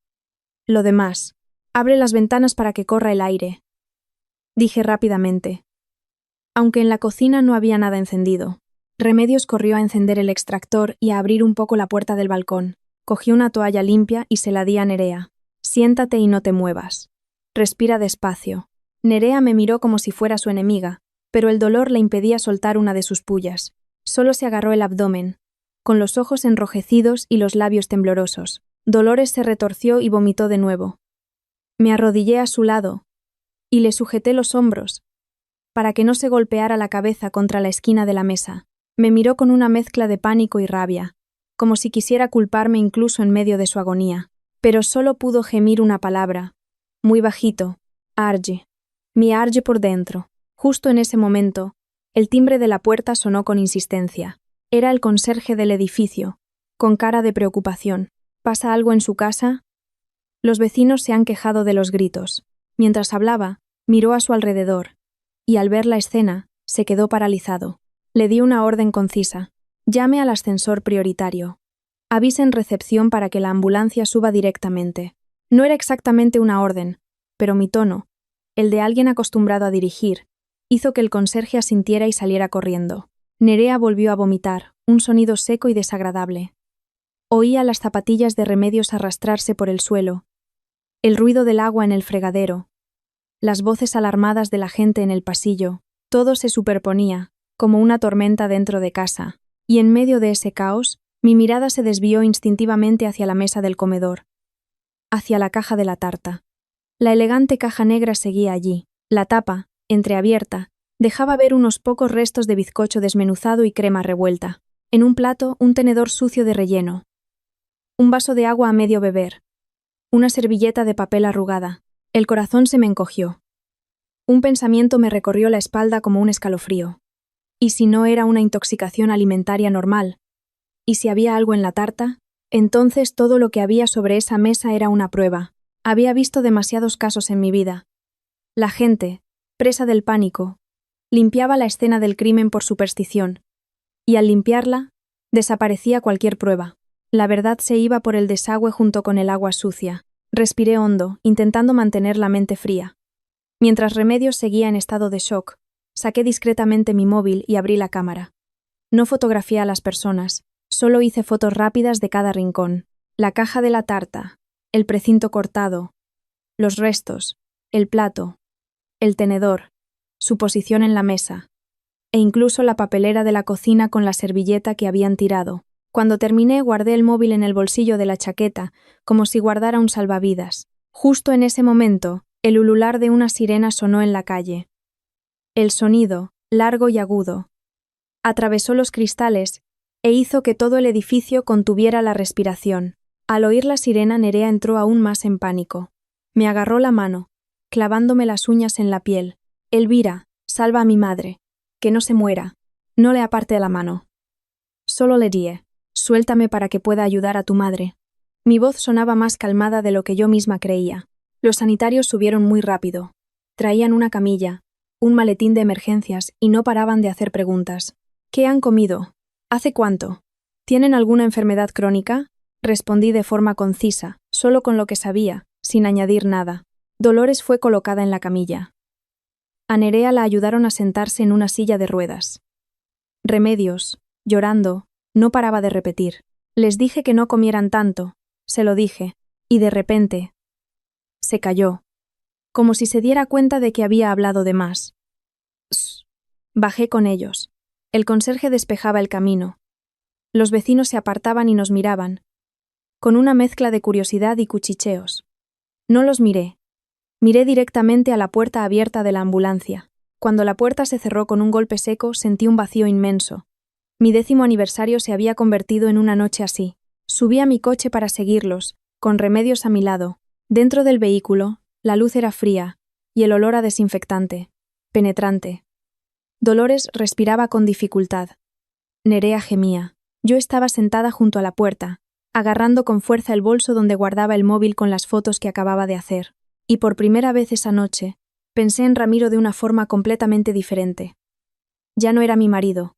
S1: lo demás. Abre las ventanas para que corra el aire, dije rápidamente. Aunque en la cocina no había nada encendido. Remedios corrió a encender el extractor y a abrir un poco la puerta del balcón. Cogí una toalla limpia y se la di a Nerea. Siéntate y no te muevas. Respira despacio. Nerea me miró como si fuera su enemiga, pero el dolor le impedía soltar una de sus pullas. Solo se agarró el abdomen, con los ojos enrojecidos y los labios temblorosos. Dolores se retorció y vomitó de nuevo. Me arrodillé a su lado y le sujeté los hombros, para que no se golpeara la cabeza contra la esquina de la mesa. Me miró con una mezcla de pánico y rabia, como si quisiera culparme incluso en medio de su agonía. Pero solo pudo gemir una palabra, muy bajito: Arge. Mi Arge por dentro. Justo en ese momento, el timbre de la puerta sonó con insistencia. Era el conserje del edificio, con cara de preocupación. ¿Pasa algo en su casa? Los vecinos se han quejado de los gritos. Mientras hablaba, miró a su alrededor, y al ver la escena, se quedó paralizado. Le di una orden concisa: llame al ascensor prioritario. Avise en recepción para que la ambulancia suba directamente. No era exactamente una orden, pero mi tono, el de alguien acostumbrado a dirigir, hizo que el conserje asintiera y saliera corriendo. Nerea volvió a vomitar, un sonido seco y desagradable. Oía las zapatillas de Remedios arrastrarse por el suelo, el ruido del agua en el fregadero, las voces alarmadas de la gente en el pasillo. Todo se superponía, como una tormenta dentro de casa, y en medio de ese caos, mi mirada se desvió instintivamente hacia la mesa del comedor, hacia la caja de la tarta. La elegante caja negra seguía allí. La tapa, entreabierta, dejaba ver unos pocos restos de bizcocho desmenuzado y crema revuelta. En un plato, un tenedor sucio de relleno. Un vaso de agua a medio beber. Una servilleta de papel arrugada. El corazón se me encogió. Un pensamiento me recorrió la espalda como un escalofrío. ¿Y si no era una intoxicación alimentaria normal? ¿Y si había algo en la tarta? Entonces todo lo que había sobre esa mesa era una prueba. Había visto demasiados casos en mi vida. La gente, presa del pánico, limpiaba la escena del crimen por superstición, y al limpiarla, desaparecía cualquier prueba. La verdad se iba por el desagüe junto con el agua sucia. Respiré hondo, intentando mantener la mente fría. Mientras Remedios seguía en estado de shock, saqué discretamente mi móvil y abrí la cámara. No fotografié a las personas, solo hice fotos rápidas de cada rincón. La caja de la tarta, el precinto cortado, los restos, el plato, el tenedor, su posición en la mesa, e incluso la papelera de la cocina con la servilleta que habían tirado. Cuando terminé, guardé el móvil en el bolsillo de la chaqueta, como si guardara un salvavidas. Justo en ese momento, el ulular de una sirena sonó en la calle. El sonido, largo y agudo, atravesó los cristales e hizo que todo el edificio contuviera la respiración. Al oír la sirena, Nerea entró aún más en pánico. Me agarró la mano, clavándome las uñas en la piel. Elvira, salva a mi madre. Que no se muera. No le aparte la mano. Solo le dije: suéltame para que pueda ayudar a tu madre. Mi voz sonaba más calmada de lo que yo misma creía. Los sanitarios subieron muy rápido. Traían una camilla, un maletín de emergencias y no paraban de hacer preguntas. ¿Qué han comido? ¿Hace cuánto? ¿Tienen alguna enfermedad crónica? Respondí de forma concisa, solo con lo que sabía, sin añadir nada. Dolores fue colocada en la camilla. A Nerea la ayudaron a sentarse en una silla de ruedas. Remedios, llorando, no paraba de repetir: les dije que no comieran tanto, se lo dije, y de repente se calló, como si se diera cuenta de que había hablado de más. Bajé con ellos. El conserje despejaba el camino. Los vecinos se apartaban y nos miraban, con una mezcla de curiosidad y cuchicheos. No los miré. Miré directamente a la puerta abierta de la ambulancia. Cuando la puerta se cerró con un golpe seco, sentí un vacío inmenso. Mi 10º aniversario se había convertido en una noche así. Subí a mi coche para seguirlos, con Remedios a mi lado. Dentro del vehículo, la luz era fría, y el olor a desinfectante, penetrante. Dolores respiraba con dificultad. Nerea gemía. Yo estaba sentada junto a la puerta, agarrando con fuerza el bolso donde guardaba el móvil con las fotos que acababa de hacer. Y por primera vez esa noche, pensé en Ramiro de una forma completamente diferente. Ya no era mi marido.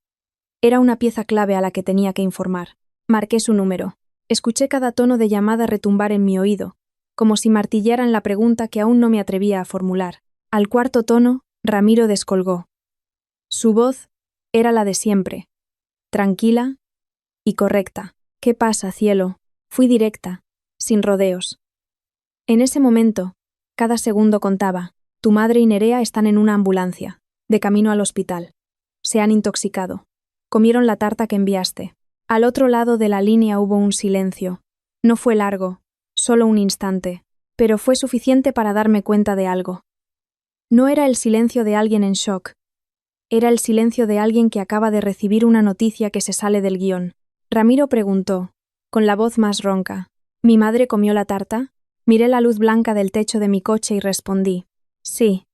S1: Era una pieza clave a la que tenía que informar. Marqué su número. Escuché cada tono de llamada retumbar en mi oído, como si martillaran la pregunta que aún no me atrevía a formular. Al cuarto tono, Ramiro descolgó. Su voz era la de siempre, tranquila y correcta. ¿Qué pasa, cielo? Fui directa, sin rodeos. En ese momento, cada segundo contaba. Tu madre y Nerea están en una ambulancia, de camino al hospital. Se han intoxicado. Comieron la tarta que enviaste. Al otro lado de la línea hubo un silencio. No fue largo, solo un instante, pero fue suficiente para darme cuenta de algo. No era el silencio de alguien en shock. Era el silencio de alguien que acaba de recibir una noticia que se sale del guión. Ramiro preguntó, con la voz más ronca. ¿Mi madre comió la tarta? Miré la luz blanca del techo de mi coche y respondí. Sí.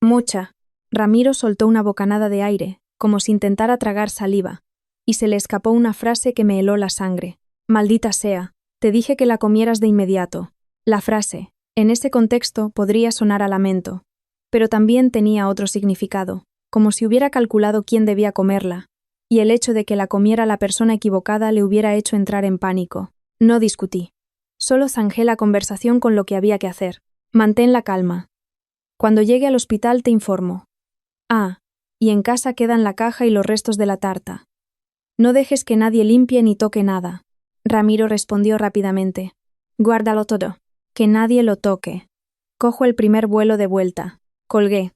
S1: Mucha. Ramiro soltó una bocanada de aire, como si intentara tragar saliva, y se le escapó una frase que me heló la sangre. Maldita sea, te dije que la comieras de inmediato. La frase, en ese contexto, podría sonar a lamento, pero también tenía otro significado, como si hubiera calculado quién debía comerla, y el hecho de que la comiera la persona equivocada le hubiera hecho entrar en pánico. No discutí. Solo zanjé la conversación con lo que había que hacer. Mantén la calma. Cuando llegue al hospital te informo. Ah, y en casa quedan la caja y los restos de la tarta. No dejes que nadie limpie ni toque nada. Ramiro respondió rápidamente. Guárdalo todo. Que nadie lo toque. Cojo el primer vuelo de vuelta. Colgué.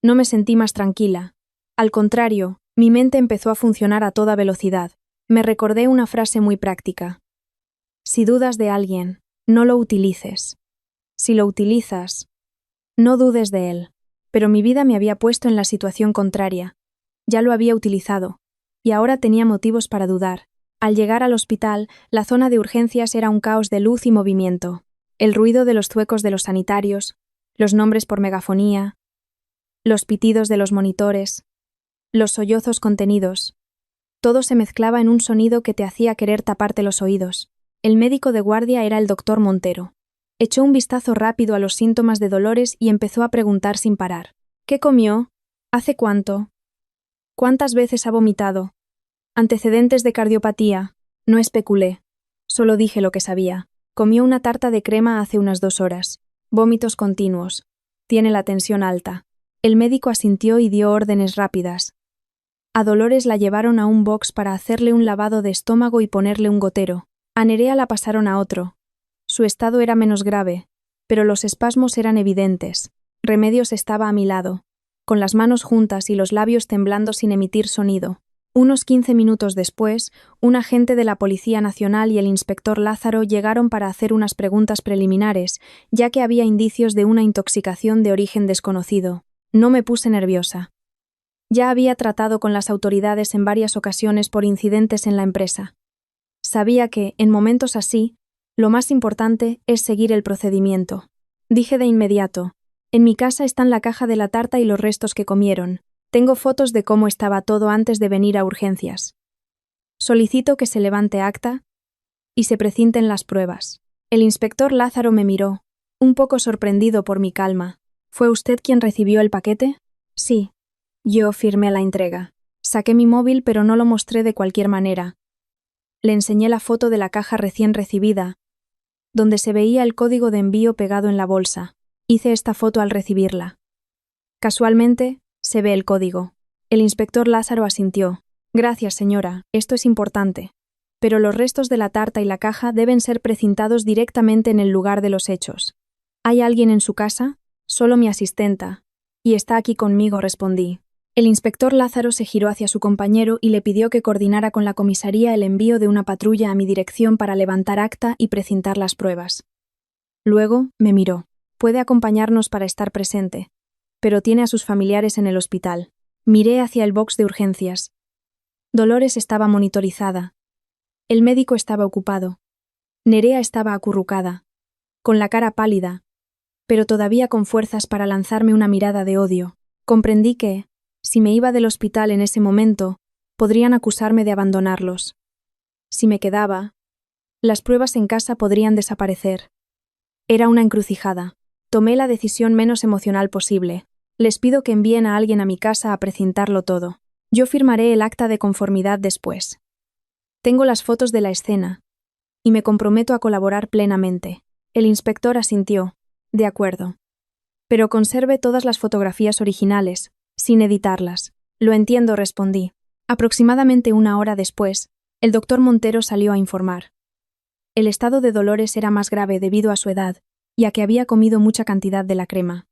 S1: No me sentí más tranquila. Al contrario, mi mente empezó a funcionar a toda velocidad. Me recordé una frase muy práctica. Si dudas de alguien, no lo utilices. Si lo utilizas, no dudes de él. Pero mi vida me había puesto en la situación contraria. Ya lo había utilizado, y ahora tenía motivos para dudar. Al llegar al hospital, la zona de urgencias era un caos de luz y movimiento. El ruido de los zuecos de los sanitarios, los nombres por megafonía, los pitidos de los monitores, los sollozos contenidos. Todo se mezclaba en un sonido que te hacía querer taparte los oídos. El médico de guardia era el doctor Montero. Echó un vistazo rápido a los síntomas de Dolores y empezó a preguntar sin parar. ¿Qué comió? ¿Hace cuánto? ¿Cuántas veces ha vomitado? Antecedentes de cardiopatía. No especulé. Solo dije lo que sabía. Comió una tarta de crema hace unas 2 horas. Vómitos continuos. Tiene la tensión alta. El médico asintió y dio órdenes rápidas. A Dolores la llevaron a un box para hacerle un lavado de estómago y ponerle un gotero. A Nerea la pasaron a otro. Su estado era menos grave, pero los espasmos eran evidentes. Remedios estaba a mi lado, con las manos juntas y los labios temblando sin emitir sonido. Unos 15 minutos después, un agente de la Policía Nacional y el inspector Lázaro llegaron para hacer unas preguntas preliminares, ya que había indicios de una intoxicación de origen desconocido. No me puse nerviosa. Ya había tratado con las autoridades en varias ocasiones por incidentes en la empresa. Sabía que, en momentos así, lo más importante es seguir el procedimiento. Dije de inmediato, en mi casa están la caja de la tarta y los restos que comieron. Tengo fotos de cómo estaba todo antes de venir a urgencias. Solicito que se levante acta y se precinten las pruebas. El inspector Lázaro me miró, un poco sorprendido por mi calma. ¿Fue usted quien recibió el paquete? Sí. Yo firmé la entrega. Saqué mi móvil, pero no lo mostré de cualquier manera. Le enseñé la foto de la caja recién recibida, donde se veía el código de envío pegado en la bolsa. Hice esta foto al recibirla. Casualmente, se ve el código. El inspector Lázaro asintió. Gracias, señora, esto es importante. Pero los restos de la tarta y la caja deben ser precintados directamente en el lugar de los hechos. ¿Hay alguien en su casa? Solo mi asistenta. Y está aquí conmigo, respondí. El inspector Lázaro se giró hacia su compañero y le pidió que coordinara con la comisaría el envío de una patrulla a mi dirección para levantar acta y precintar las pruebas. Luego me miró. Puede acompañarnos para estar presente, pero tiene a sus familiares en el hospital. Miré hacia el box de urgencias. Dolores estaba monitorizada. El médico estaba ocupado. Nerea estaba acurrucada, con la cara pálida, pero todavía con fuerzas para lanzarme una mirada de odio. Comprendí que, si me iba del hospital en ese momento, podrían acusarme de abandonarlos. Si me quedaba, las pruebas en casa podrían desaparecer. Era una encrucijada. Tomé la decisión menos emocional posible. Les pido que envíen a alguien a mi casa a precintarlo todo. Yo firmaré el acta de conformidad después. Tengo las fotos de la escena, y me comprometo a colaborar plenamente. El inspector asintió. De acuerdo. Pero conserve todas las fotografías originales, sin editarlas. Lo entiendo, respondí. Aproximadamente 1 hora después, el doctor Montero salió a informar. El estado de Dolores era más grave debido a su edad, y a que había comido mucha cantidad de la crema.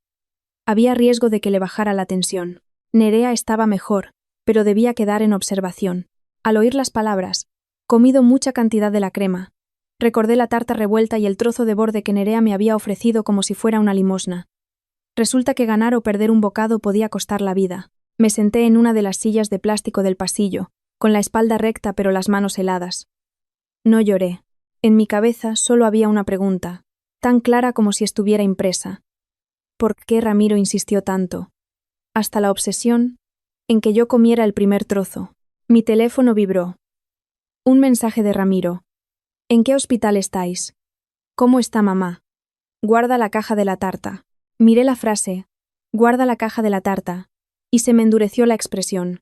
S1: Había riesgo de que le bajara la tensión. Nerea estaba mejor, pero debía quedar en observación. Al oír las palabras, comido mucha cantidad de la crema, recordé la tarta revuelta y el trozo de borde que Nerea me había ofrecido como si fuera una limosna. Resulta que ganar o perder un bocado podía costar la vida. Me senté en una de las sillas de plástico del pasillo, con la espalda recta pero las manos heladas. No lloré. En mi cabeza solo había una pregunta, tan clara como si estuviera impresa. ¿Por qué Ramiro insistió tanto? Hasta la obsesión en que yo comiera el primer trozo. Mi teléfono vibró. Un mensaje de Ramiro. ¿En qué hospital estáis? ¿Cómo está mamá? Guarda la caja de la tarta. Miré la frase, guarda la caja de la tarta, y se me endureció la expresión.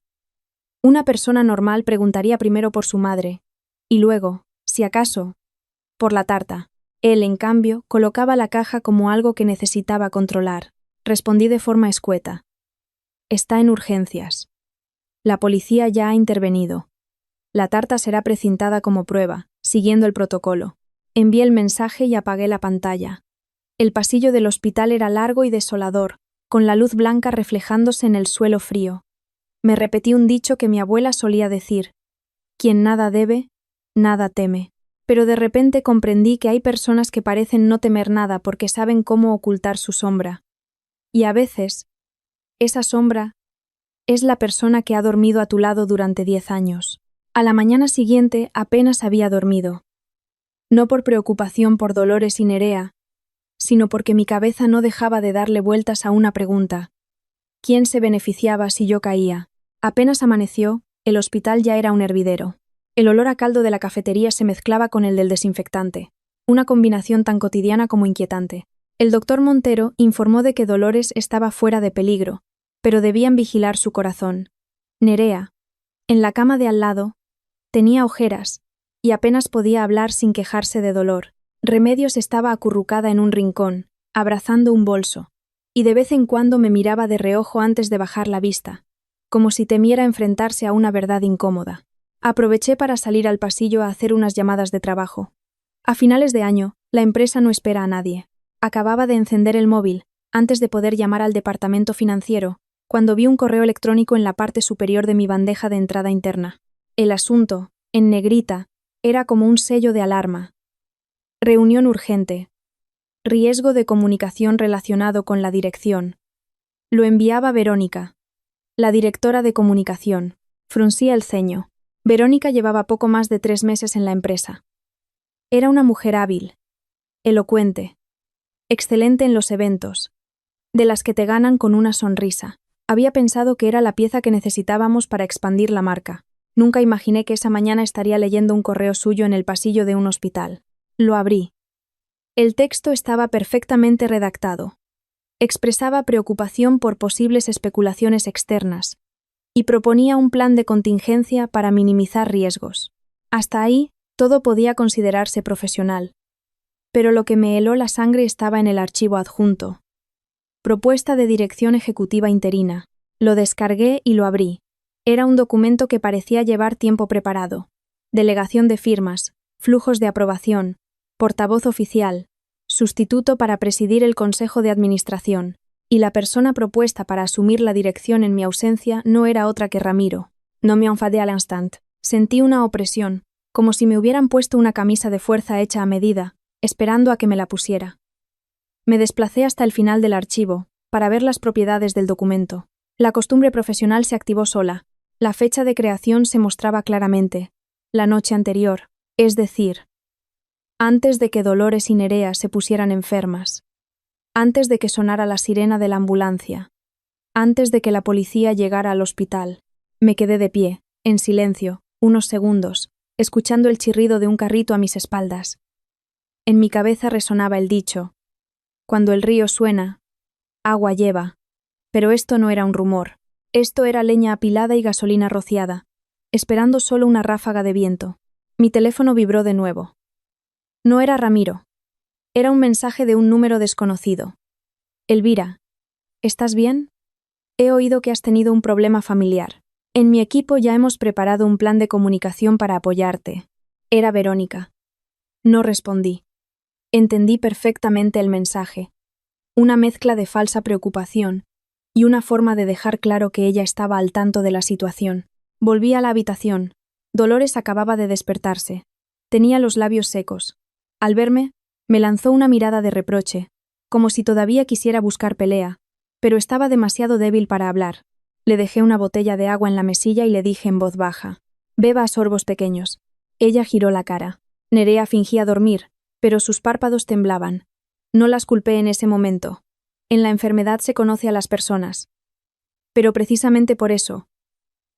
S1: Una persona normal preguntaría primero por su madre, y luego, si acaso, por la tarta. Él, en cambio, colocaba la caja como algo que necesitaba controlar. Respondí de forma escueta. Está en urgencias. La policía ya ha intervenido. La tarta será precintada como prueba, siguiendo el protocolo. Envié el mensaje y apagué la pantalla. El pasillo del hospital era largo y desolador, con la luz blanca reflejándose en el suelo frío. Me repetí un dicho que mi abuela solía decir: quien nada debe, nada teme. Pero de repente comprendí que hay personas que parecen no temer nada porque saben cómo ocultar su sombra. Y a veces, esa sombra es la persona que ha dormido a tu lado durante 10 años. A la mañana siguiente apenas había dormido. No por preocupación por Dolores y Nerea, sino porque mi cabeza no dejaba de darle vueltas a una pregunta. ¿Quién se beneficiaba si yo caía? Apenas amaneció, el hospital ya era un hervidero. El olor a caldo de la cafetería se mezclaba con el del desinfectante, una combinación tan cotidiana como inquietante. El doctor Montero informó de que Dolores estaba fuera de peligro, pero debían vigilar su corazón. Nerea, en la cama de al lado, tenía ojeras, y apenas podía hablar sin quejarse de dolor. Remedios estaba acurrucada en un rincón, abrazando un bolso, y de vez en cuando me miraba de reojo antes de bajar la vista, como si temiera enfrentarse a una verdad incómoda. Aproveché para salir al pasillo a hacer unas llamadas de trabajo. A finales de año, la empresa no espera a nadie. Acababa de encender el móvil, antes de poder llamar al departamento financiero, cuando vi un correo electrónico en la parte superior de mi bandeja de entrada interna. El asunto, en negrita, era como un sello de alarma. Reunión urgente. Riesgo de comunicación relacionado con la dirección. Lo enviaba Verónica, la directora de comunicación. Fruncía el ceño. Verónica llevaba poco más de 3 meses en la empresa. Era una mujer hábil, elocuente, excelente en los eventos, de las que te ganan con una sonrisa. Había pensado que era la pieza que necesitábamos para expandir la marca. Nunca imaginé que esa mañana estaría leyendo un correo suyo en el pasillo de un hospital. Lo abrí. El texto estaba perfectamente redactado. Expresaba preocupación por posibles especulaciones externas y proponía un plan de contingencia para minimizar riesgos. Hasta ahí, todo podía considerarse profesional. Pero lo que me heló la sangre estaba en el archivo adjunto. Propuesta de dirección ejecutiva interina. Lo descargué y lo abrí. Era un documento que parecía llevar tiempo preparado. Delegación de firmas, flujos de aprobación, portavoz oficial, sustituto para presidir el Consejo de Administración, y la persona propuesta para asumir la dirección en mi ausencia no era otra que Ramiro. No me enfadé al instante. Sentí una opresión, como si me hubieran puesto una camisa de fuerza hecha a medida, esperando a que me la pusiera. Me desplacé hasta el final del archivo, para ver las propiedades del documento. La costumbre profesional se activó sola. La fecha de creación se mostraba claramente. La noche anterior, es decir, antes de que Dolores y Nerea se pusieran enfermas. Antes de que sonara la sirena de la ambulancia, antes de que la policía llegara al hospital. Me quedé de pie, en silencio, unos segundos, escuchando el chirrido de un carrito a mis espaldas. En mi cabeza resonaba el dicho: cuando el río suena, agua lleva. Pero esto no era un rumor. Esto era leña apilada y gasolina rociada, esperando solo una ráfaga de viento. Mi teléfono vibró de nuevo. No era Ramiro. Era un mensaje de un número desconocido. Elvira, ¿estás bien? He oído que has tenido un problema familiar. En mi equipo ya hemos preparado un plan de comunicación para apoyarte. Era Verónica. No respondí. Entendí perfectamente el mensaje. Una mezcla de falsa preocupación y una forma de dejar claro que ella estaba al tanto de la situación. Volví a la habitación. Dolores acababa de despertarse. Tenía los labios secos. Al verme, me lanzó una mirada de reproche, como si todavía quisiera buscar pelea, pero estaba demasiado débil para hablar. Le dejé una botella de agua en la mesilla y le dije en voz baja: «Beba a sorbos pequeños». Ella giró la cara. Nerea fingía dormir, pero sus párpados temblaban. No las culpé en ese momento. En la enfermedad se conoce a las personas. Pero precisamente por eso,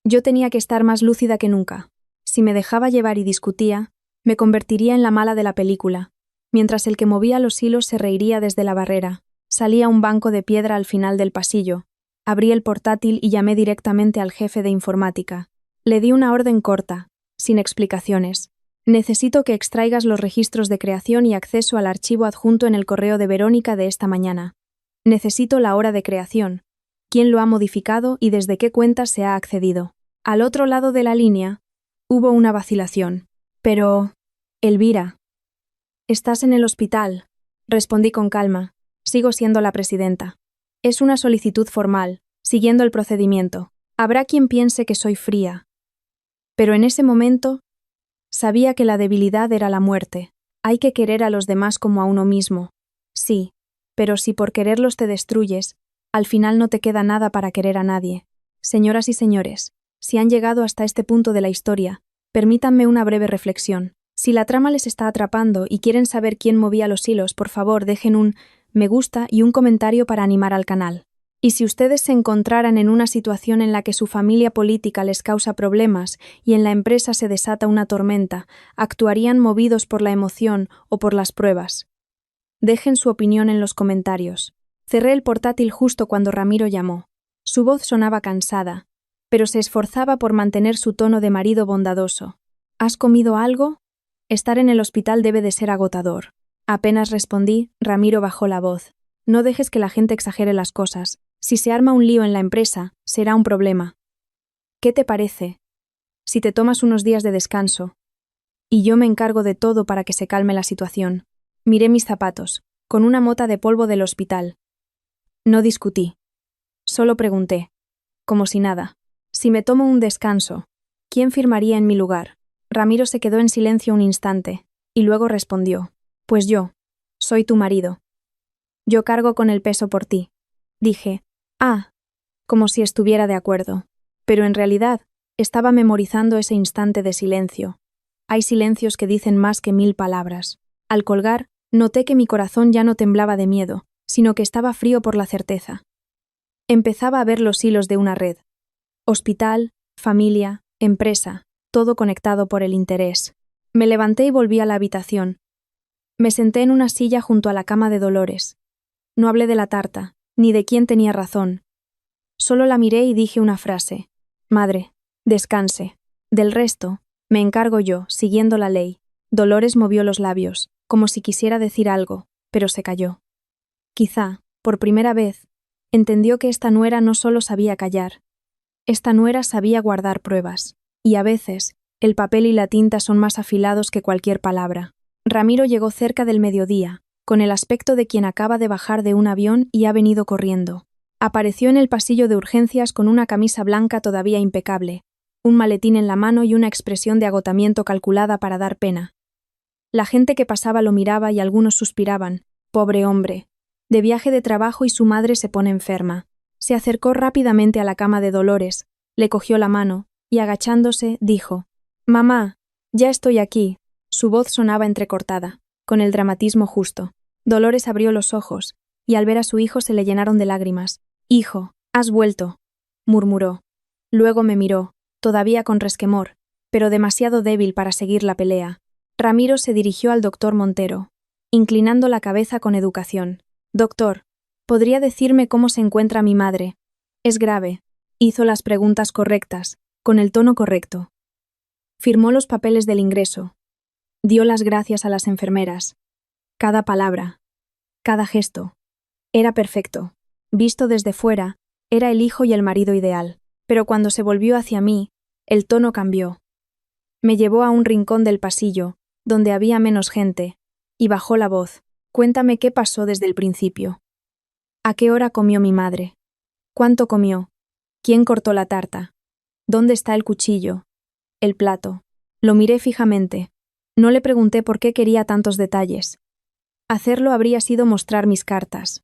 S1: yo tenía que estar más lúcida que nunca. Si me dejaba llevar y discutía, me convertiría en la mala de la película, mientras el que movía los hilos se reiría desde la barrera. Salí a un banco de piedra al final del pasillo, abrí el portátil y llamé directamente al jefe de informática. Le di una orden corta, sin explicaciones. Necesito que extraigas los registros de creación y acceso al archivo adjunto en el correo de Verónica de esta mañana. Necesito la hora de creación, quién lo ha modificado y desde qué cuenta se ha accedido. Al otro lado de la línea, hubo una vacilación. Pero... Elvira. Estás en el hospital, respondí con calma. Sigo siendo la presidenta. Es una solicitud formal, siguiendo el procedimiento. Habrá quien piense que soy fría. Pero en ese momento, sabía que la debilidad era la muerte. Hay que querer a los demás como a uno mismo. Sí, pero si por quererlos te destruyes, al final no te queda nada para querer a nadie. Señoras y señores, si han llegado hasta este punto de la historia, permítanme una breve reflexión. Si la trama les está atrapando y quieren saber quién movía los hilos, por favor dejen un me gusta y un comentario para animar al canal. Y si ustedes se encontraran en una situación en la que su familia política les causa problemas y en la empresa se desata una tormenta, ¿actuarían movidos por la emoción o por las pruebas? Dejen su opinión en los comentarios. Cerré el portátil justo cuando Ramiro llamó. Su voz sonaba cansada, pero se esforzaba por mantener su tono de marido bondadoso. ¿Has comido algo? Estar en el hospital debe de ser agotador. Apenas respondí, Ramiro bajó la voz. No dejes que la gente exagere las cosas. Si se arma un lío en la empresa, será un problema. ¿Qué te parece? Si te tomas unos días de descanso. Y yo me encargo de todo para que se calme la situación. Miré mis zapatos, con una mota de polvo del hospital. No discutí. Solo pregunté, como si nada. Si me tomo un descanso, ¿quién firmaría en mi lugar? Ramiro se quedó en silencio un instante, y luego respondió: Pues yo, soy tu marido. Yo cargo con el peso por ti. Dije, como si estuviera de acuerdo. Pero en realidad, estaba memorizando ese instante de silencio. Hay silencios que dicen más que 1000 palabras. Al colgar, noté que mi corazón ya no temblaba de miedo, sino que estaba frío por la certeza. Empezaba a ver los hilos de una red. Hospital, familia, empresa, todo conectado por el interés. Me levanté y volví a la habitación. Me senté en una silla junto a la cama de Dolores. No hablé de la tarta, ni de quién tenía razón. Solo la miré y dije una frase: Madre, descanse. Del resto, me encargo yo, siguiendo la ley. Dolores movió los labios, como si quisiera decir algo, pero se calló. Quizá, por primera vez, entendió que esta nuera no solo sabía callar. Esta nuera sabía guardar pruebas, y a veces, el papel y la tinta son más afilados que cualquier palabra. Ramiro llegó cerca del mediodía, con el aspecto de quien acaba de bajar de un avión y ha venido corriendo. Apareció en el pasillo de urgencias con una camisa blanca todavía impecable, un maletín en la mano y una expresión de agotamiento calculada para dar pena. La gente que pasaba lo miraba y algunos suspiraban. Pobre hombre. De viaje de trabajo y su madre se pone enferma. Se acercó rápidamente a la cama de Dolores, le cogió la mano y, agachándose, dijo: «Mamá, ya estoy aquí». Su voz sonaba entrecortada, con el dramatismo justo. Dolores abrió los ojos, y al ver a su hijo se le llenaron de lágrimas. «Hijo, has vuelto», murmuró. Luego me miró, todavía con resquemor, pero demasiado débil para seguir la pelea. Ramiro se dirigió al doctor Montero, inclinando la cabeza con educación. «Doctor, ¿podría decirme cómo se encuentra mi madre?» «Es grave». Hizo las preguntas correctas, con el tono correcto. Firmó los papeles del ingreso. Dio las gracias a las enfermeras. Cada palabra, cada gesto, era perfecto. Visto desde fuera, era el hijo y el marido ideal. Pero cuando se volvió hacia mí, el tono cambió. Me llevó a un rincón del pasillo, donde había menos gente, y bajó la voz. Cuéntame qué pasó desde el principio. ¿A qué hora comió mi madre? ¿Cuánto comió? ¿Quién cortó la tarta? ¿Dónde está el cuchillo? El plato. Lo miré fijamente. No le pregunté por qué quería tantos detalles. Hacerlo habría sido mostrar mis cartas.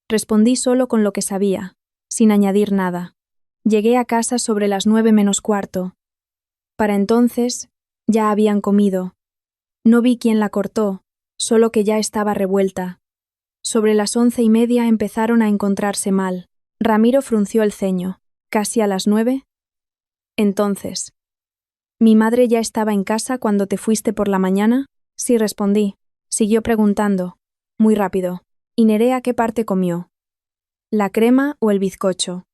S1: Respondí solo con lo que sabía, sin añadir nada. Llegué a casa sobre las 9 menos cuarto. Para entonces, ya habían comido. No vi quién la cortó, solo que ya estaba revuelta. Sobre las 11:30 empezaron a encontrarse mal. Ramiro frunció el ceño. ¿Casi a las 9? Entonces. ¿Mi madre ya estaba en casa cuando te fuiste por la mañana? Sí, respondí. Siguió preguntando. Muy rápido. ¿Y Nerea qué parte comió? ¿La crema o el bizcocho?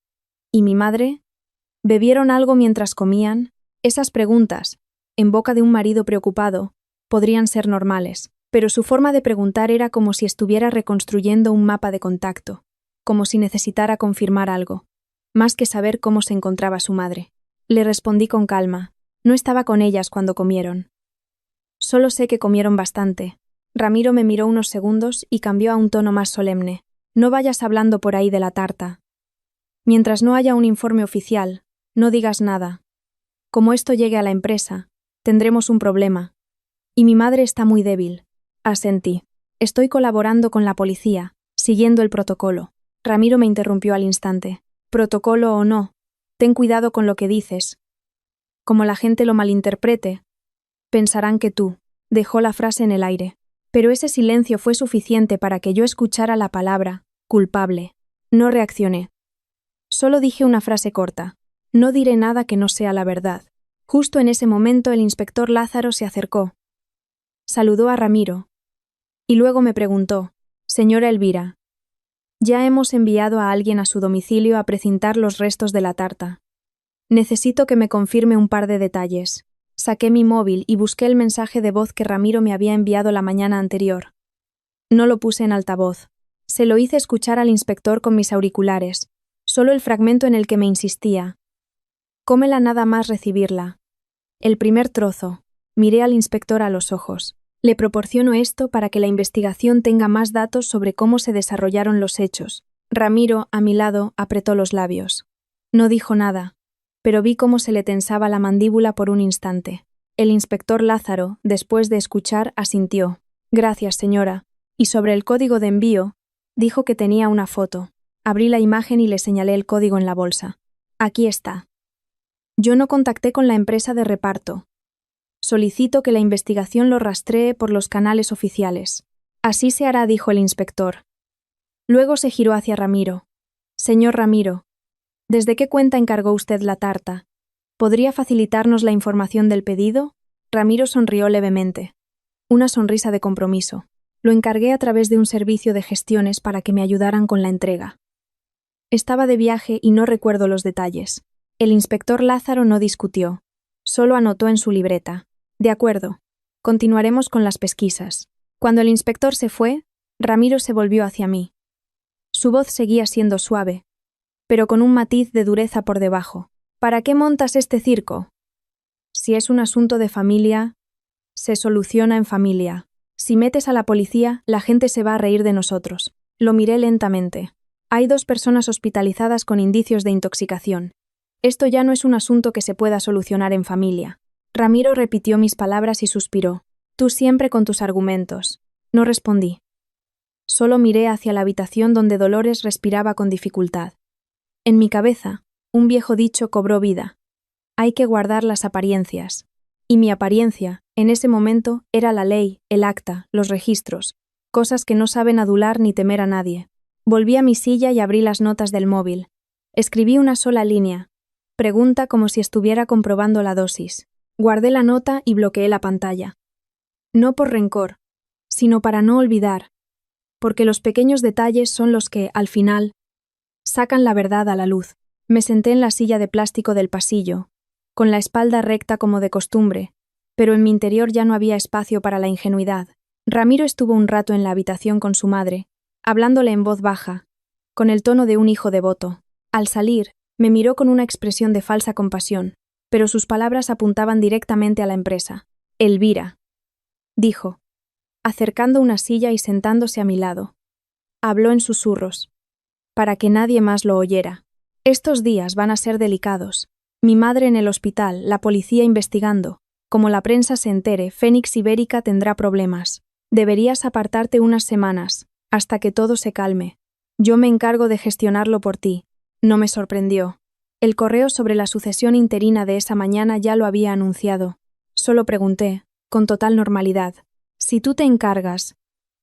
S1: ¿Y mi madre? ¿Bebieron algo mientras comían? Esas preguntas, en boca de un marido preocupado, podrían ser normales, pero su forma de preguntar era como si estuviera reconstruyendo un mapa de contacto, como si necesitara confirmar algo, más que saber cómo se encontraba su madre. Le respondí con calma. No estaba con ellas cuando comieron. Solo sé que comieron bastante. Ramiro me miró unos segundos y cambió a un tono más solemne. No vayas hablando por ahí de la tarta. Mientras no haya un informe oficial, no digas nada. Como esto llegue a la empresa, tendremos un problema. Y mi madre está muy débil. Asentí. Estoy colaborando con la policía, siguiendo el protocolo. Ramiro me interrumpió al instante. Protocolo o no, ten cuidado con lo que dices. Como la gente lo malinterprete, pensarán que tú. Dejó la frase en el aire. Pero ese silencio fue suficiente para que yo escuchara la palabra culpable. No reaccioné. Solo dije una frase corta. No diré nada que no sea la verdad. Justo en ese momento el inspector Lázaro se acercó. Saludó a Ramiro. Y luego me preguntó, señora Elvira, ya hemos enviado a alguien a su domicilio a precintar los restos de la tarta. Necesito que me confirme un par de detalles. Saqué mi móvil y busqué el mensaje de voz que Ramiro me había enviado la mañana anterior. No lo puse en altavoz. Se lo hice escuchar al inspector con mis auriculares, solo el fragmento en el que me insistía. Cómela nada más recibirla. El primer trozo. Miré al inspector a los ojos. Le proporciono esto para que la investigación tenga más datos sobre cómo se desarrollaron los hechos. Ramiro, a mi lado, apretó los labios. No dijo nada, pero vi cómo se le tensaba la mandíbula por un instante. El inspector Lázaro, después de escuchar, asintió. Gracias, señora. Y sobre el código de envío, dijo que tenía una foto. Abrí la imagen y le señalé el código en la bolsa. Aquí está. Yo no contacté con la empresa de reparto. Solicito que la investigación lo rastree por los canales oficiales. Así se hará, dijo el inspector. Luego se giró hacia Ramiro. Señor Ramiro, ¿desde qué cuenta encargó usted la tarta? ¿Podría facilitarnos la información del pedido? Ramiro sonrió levemente. Una sonrisa de compromiso. Lo encargué a través de un servicio de gestiones para que me ayudaran con la entrega. Estaba de viaje y no recuerdo los detalles. El inspector Lázaro no discutió. Solo anotó en su libreta. De acuerdo. Continuaremos con las pesquisas. Cuando el inspector se fue, Ramiro se volvió hacia mí. Su voz seguía siendo suave, pero con un matiz de dureza por debajo. ¿Para qué montas este circo? Si es un asunto de familia, se soluciona en familia. Si metes a la policía, la gente se va a reír de nosotros. Lo miré lentamente. Hay 2 personas hospitalizadas con indicios de intoxicación. Esto ya no es un asunto que se pueda solucionar en familia. Ramiro repitió mis palabras y suspiró. Tú siempre con tus argumentos. No respondí. Solo miré hacia la habitación donde Dolores respiraba con dificultad. En mi cabeza, un viejo dicho cobró vida. Hay que guardar las apariencias. Y mi apariencia, en ese momento, era la ley, el acta, los registros, cosas que no saben adular ni temer a nadie. Volví a mi silla y abrí las notas del móvil. Escribí una sola línea. Pregunta como si estuviera comprobando la dosis. Guardé la nota y bloqueé la pantalla. No por rencor, sino para no olvidar, porque los pequeños detalles son los que, al final, sacan la verdad a la luz. Me senté en la silla de plástico del pasillo, con la espalda recta como de costumbre, pero en mi interior ya no había espacio para la ingenuidad. Ramiro estuvo un rato en la habitación con su madre, hablándole en voz baja, con el tono de un hijo devoto. Al salir, me miró con una expresión de falsa compasión, pero sus palabras apuntaban directamente a la empresa. Elvira, dijo. acercando una silla y sentándose a mi lado. Habló en susurros, para que nadie más lo oyera. Estos días van a ser delicados. Mi madre en el hospital, la policía investigando. Como la prensa se entere, Fénix Ibérica tendrá problemas. Deberías apartarte unas semanas, hasta que todo se calme. Yo me encargo de gestionarlo por ti. No me sorprendió. El correo sobre la sucesión interina de esa mañana ya lo había anunciado. Solo pregunté, con total normalidad, si tú te encargas,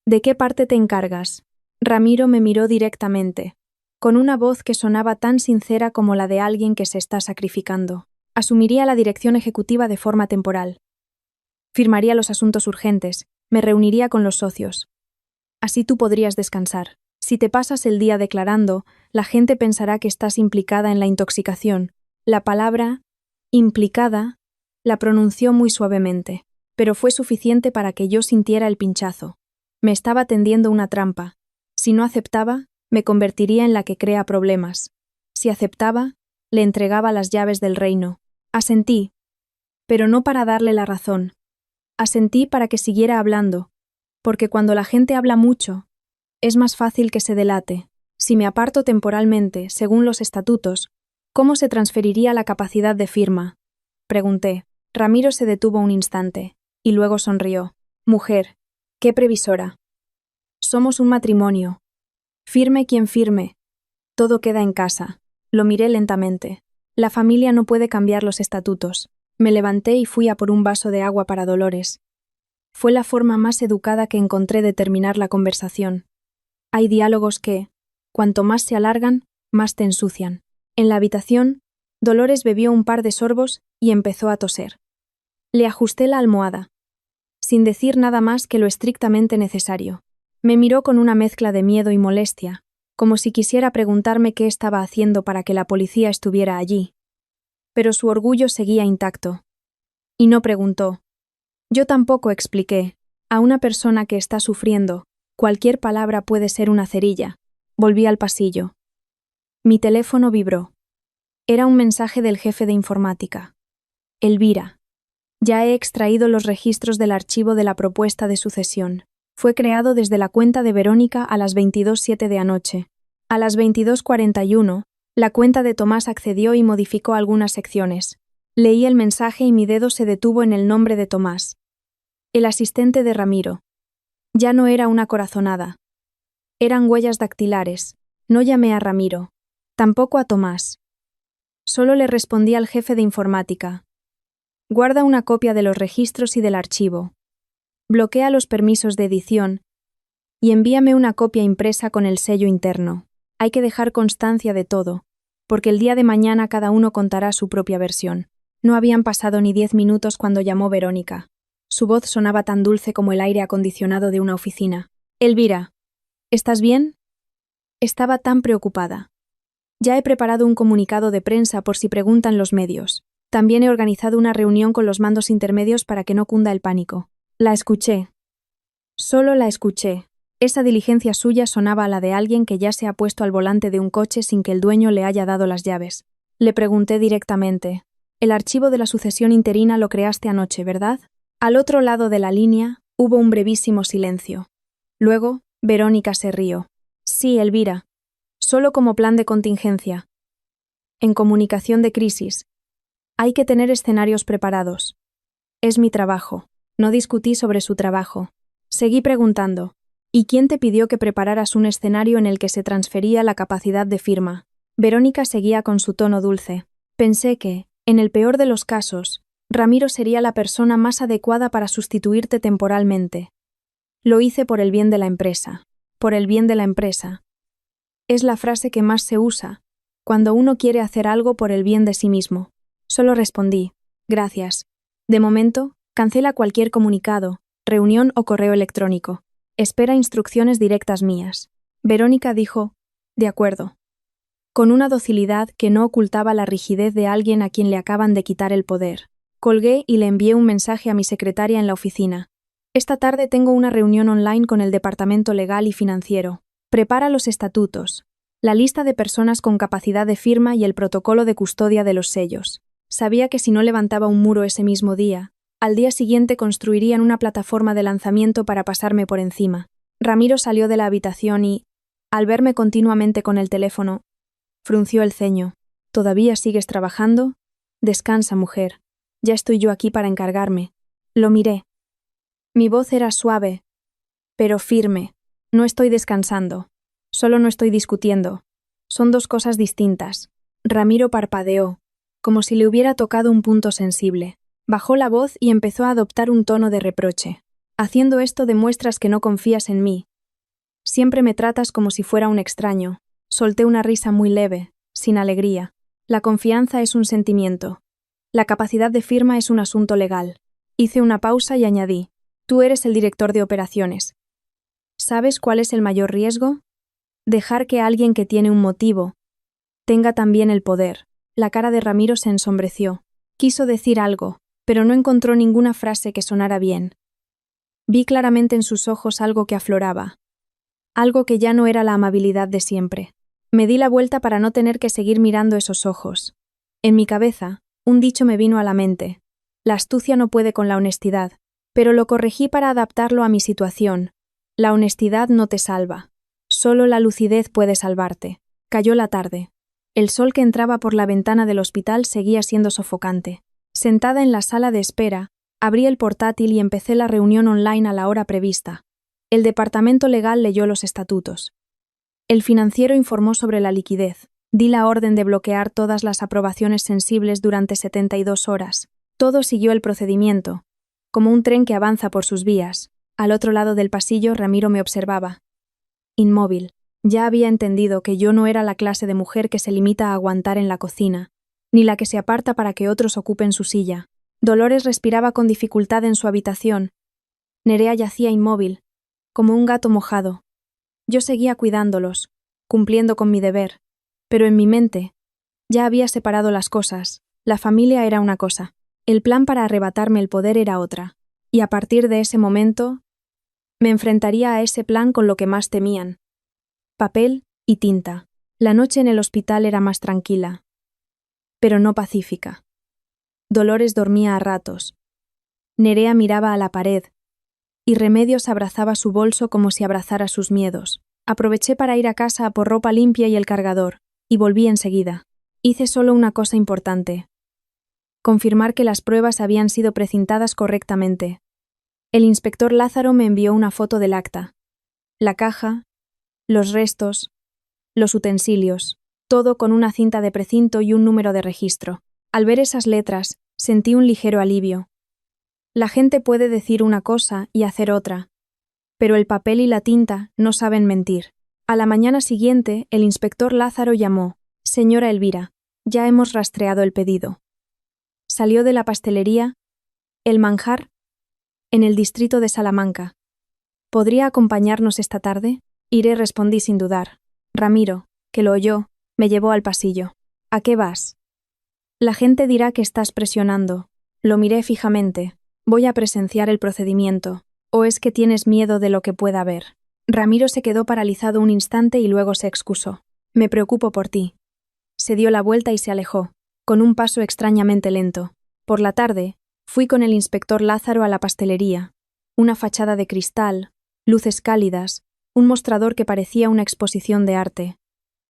S1: ¿de qué parte te encargas? Ramiro me miró directamente, con una voz que sonaba tan sincera como la de alguien que se está sacrificando. Asumiría la dirección ejecutiva de forma temporal. Firmaría los asuntos urgentes, me reuniría con los socios. Así tú podrías descansar. Si te pasas el día declarando, la gente pensará que estás implicada en la intoxicación. La palabra implicada la pronunció muy suavemente, pero fue suficiente para que yo sintiera el pinchazo. Me estaba tendiendo una trampa. Si no aceptaba, me convertiría en la que crea problemas. Si aceptaba, le entregaba las llaves del reino. Asentí, pero no para darle la razón. Asentí para que siguiera hablando, porque cuando la gente habla mucho, es más fácil que se delate. Si me aparto temporalmente, según los estatutos, ¿cómo se transferiría la capacidad de firma? Pregunté. Ramiro se detuvo un instante, y luego sonrió. Mujer, qué previsora. Somos un matrimonio. Firme quien firme. Todo queda en casa. Lo miré lentamente. La familia no puede cambiar los estatutos. Me levanté y fui a por un vaso de agua para Dolores. Fue la forma más educada que encontré de terminar la conversación. Hay diálogos que, cuanto más se alargan, más te ensucian. En la habitación, Dolores bebió un par de sorbos y empezó a toser. Le ajusté la almohada, sin decir nada más que lo estrictamente necesario. Me miró con una mezcla de miedo y molestia, como si quisiera preguntarme qué estaba haciendo para que la policía estuviera allí. Pero su orgullo seguía intacto. Y no preguntó. Yo tampoco expliqué. A una persona que está sufriendo, cualquier palabra puede ser una cerilla. Volví al pasillo. Mi teléfono vibró. Era un mensaje del jefe de informática. Elvira. Ya he extraído los registros del archivo de la propuesta de sucesión. Fue creado desde la cuenta de Verónica a las 22:07 de anoche. A las 22:41, la cuenta de Tomás accedió y modificó algunas secciones. Leí el mensaje y mi dedo se detuvo en el nombre de Tomás. El asistente de Ramiro. Ya no era una corazonada. Eran huellas dactilares. No llamé a Ramiro. Tampoco a Tomás. Solo le respondí al jefe de informática. Guarda una copia de los registros y del archivo. Bloquea los permisos de edición y envíame una copia impresa con el sello interno. Hay que dejar constancia de todo, porque el día de mañana cada uno contará su propia versión. No habían pasado ni 10 minutos cuando llamó Verónica. Su voz sonaba tan dulce como el aire acondicionado de una oficina. Elvira, ¿estás bien? Estaba tan preocupada. Ya he preparado un comunicado de prensa por si preguntan los medios. También he organizado una reunión con los mandos intermedios para que no cunda el pánico. La escuché. Solo la escuché. Esa diligencia suya sonaba a la de alguien que ya se ha puesto al volante de un coche sin que el dueño le haya dado las llaves. Le pregunté directamente. El archivo de la sucesión interina lo creaste anoche, ¿verdad? Al otro lado de la línea hubo un brevísimo silencio. Luego, Verónica se rió. Sí, Elvira. Solo como plan de contingencia. En comunicación de crisis. Hay que tener escenarios preparados. Es mi trabajo. No discutí sobre su trabajo. Seguí preguntando. ¿Y quién te pidió que prepararas un escenario en el que se transfería la capacidad de firma? Verónica seguía con su tono dulce. Pensé que, en el peor de los casos, Ramiro sería la persona más adecuada para sustituirte temporalmente. Lo hice por el bien de la empresa. Por el bien de la empresa. Es la frase que más se usa cuando uno quiere hacer algo por el bien de sí mismo. Solo respondí, gracias. De momento, cancela cualquier comunicado, reunión o correo electrónico. Espera instrucciones directas mías. Verónica dijo, de acuerdo. Con una docilidad que no ocultaba la rigidez de alguien a quien le acaban de quitar el poder. Colgué y le envié un mensaje a mi secretaria en la oficina. Esta tarde tengo una reunión online con el departamento legal y financiero. Prepara los estatutos, la lista de personas con capacidad de firma y el protocolo de custodia de los sellos. Sabía que si no levantaba un muro ese mismo día, Al día siguiente construirían una plataforma de lanzamiento para pasarme por encima. Ramiro salió de la habitación y, al verme continuamente con el teléfono, frunció el ceño. ¿Todavía sigues trabajando? Descansa, mujer. Ya estoy yo aquí para encargarme. Lo miré. Mi voz era suave, pero firme. No estoy descansando. Solo no estoy discutiendo. Son dos cosas distintas. Ramiro parpadeó, como si le hubiera tocado un punto sensible. Bajó la voz y empezó a adoptar un tono de reproche. Haciendo esto demuestras que no confías en mí. Siempre me tratas como si fuera un extraño. Solté una risa muy leve, sin alegría. La confianza es un sentimiento. La capacidad de firma es un asunto legal. Hice una pausa y añadí: tú eres el director de operaciones. ¿Sabes cuál es el mayor riesgo? Dejar que alguien que tiene un motivo tenga también el poder. La cara de Ramiro se ensombreció. Quiso decir algo, pero no encontró ninguna frase que sonara bien. Vi claramente en sus ojos algo que afloraba. Algo que ya no era la amabilidad de siempre. Me di la vuelta para no tener que seguir mirando esos ojos. En mi cabeza, un dicho me vino a la mente: la astucia no puede con la honestidad, pero lo corregí para adaptarlo a mi situación. La honestidad no te salva. Solo la lucidez puede salvarte. Cayó la tarde. El sol que entraba por la ventana del hospital seguía siendo sofocante. Sentada en la sala de espera, abrí el portátil y empecé la reunión online a la hora prevista. El departamento legal leyó los estatutos. El financiero informó sobre la liquidez. Di la orden de bloquear todas las aprobaciones sensibles durante 72 horas. Todo siguió el procedimiento, como un tren que avanza por sus vías. Al otro lado del pasillo, Ramiro me observaba. Inmóvil. Ya había entendido que yo no era la clase de mujer que se limita a aguantar en la cocina, ni la que se aparta para que otros ocupen su silla. Dolores respiraba con dificultad en su habitación. Nerea yacía inmóvil, como un gato mojado. Yo seguía cuidándolos, cumpliendo con mi deber, pero en mi mente ya había separado las cosas. La familia era una cosa, el plan para arrebatarme el poder era otra, y a partir de ese momento me enfrentaría a ese plan con lo que más temían: papel y tinta. La noche en el hospital era más tranquila, pero no pacífica. Dolores dormía a ratos. Nerea miraba a la pared, y Remedios abrazaba su bolso como si abrazara sus miedos. Aproveché para ir a casa por ropa limpia y el cargador, y volví enseguida. Hice solo una cosa importante: confirmar que las pruebas habían sido precintadas correctamente. El inspector Lázaro me envió una foto del acta. La caja, los restos, los utensilios, todo con una cinta de precinto y un número de registro. Al ver esas letras, sentí un ligero alivio. La gente puede decir una cosa y hacer otra, pero el papel y la tinta no saben mentir. A la mañana siguiente, el inspector Lázaro llamó: «Señora Elvira, ya hemos rastreado el pedido». Salió de la pastelería El Manjar, en el distrito de Salamanca. ¿Podría acompañarnos esta tarde? Iré, respondí sin dudar. Ramiro, que lo oyó, me llevó al pasillo. ¿A qué vas? La gente dirá que estás presionando. Lo miré fijamente. Voy a presenciar el procedimiento. ¿O es que tienes miedo de lo que pueda haber? Ramiro se quedó paralizado un instante y luego se excusó. Me preocupo por ti. Se dio la vuelta y se alejó, con un paso extrañamente lento. Por la tarde, fui con el inspector Lázaro a la pastelería. Una fachada de cristal, luces cálidas, un mostrador que parecía una exposición de arte.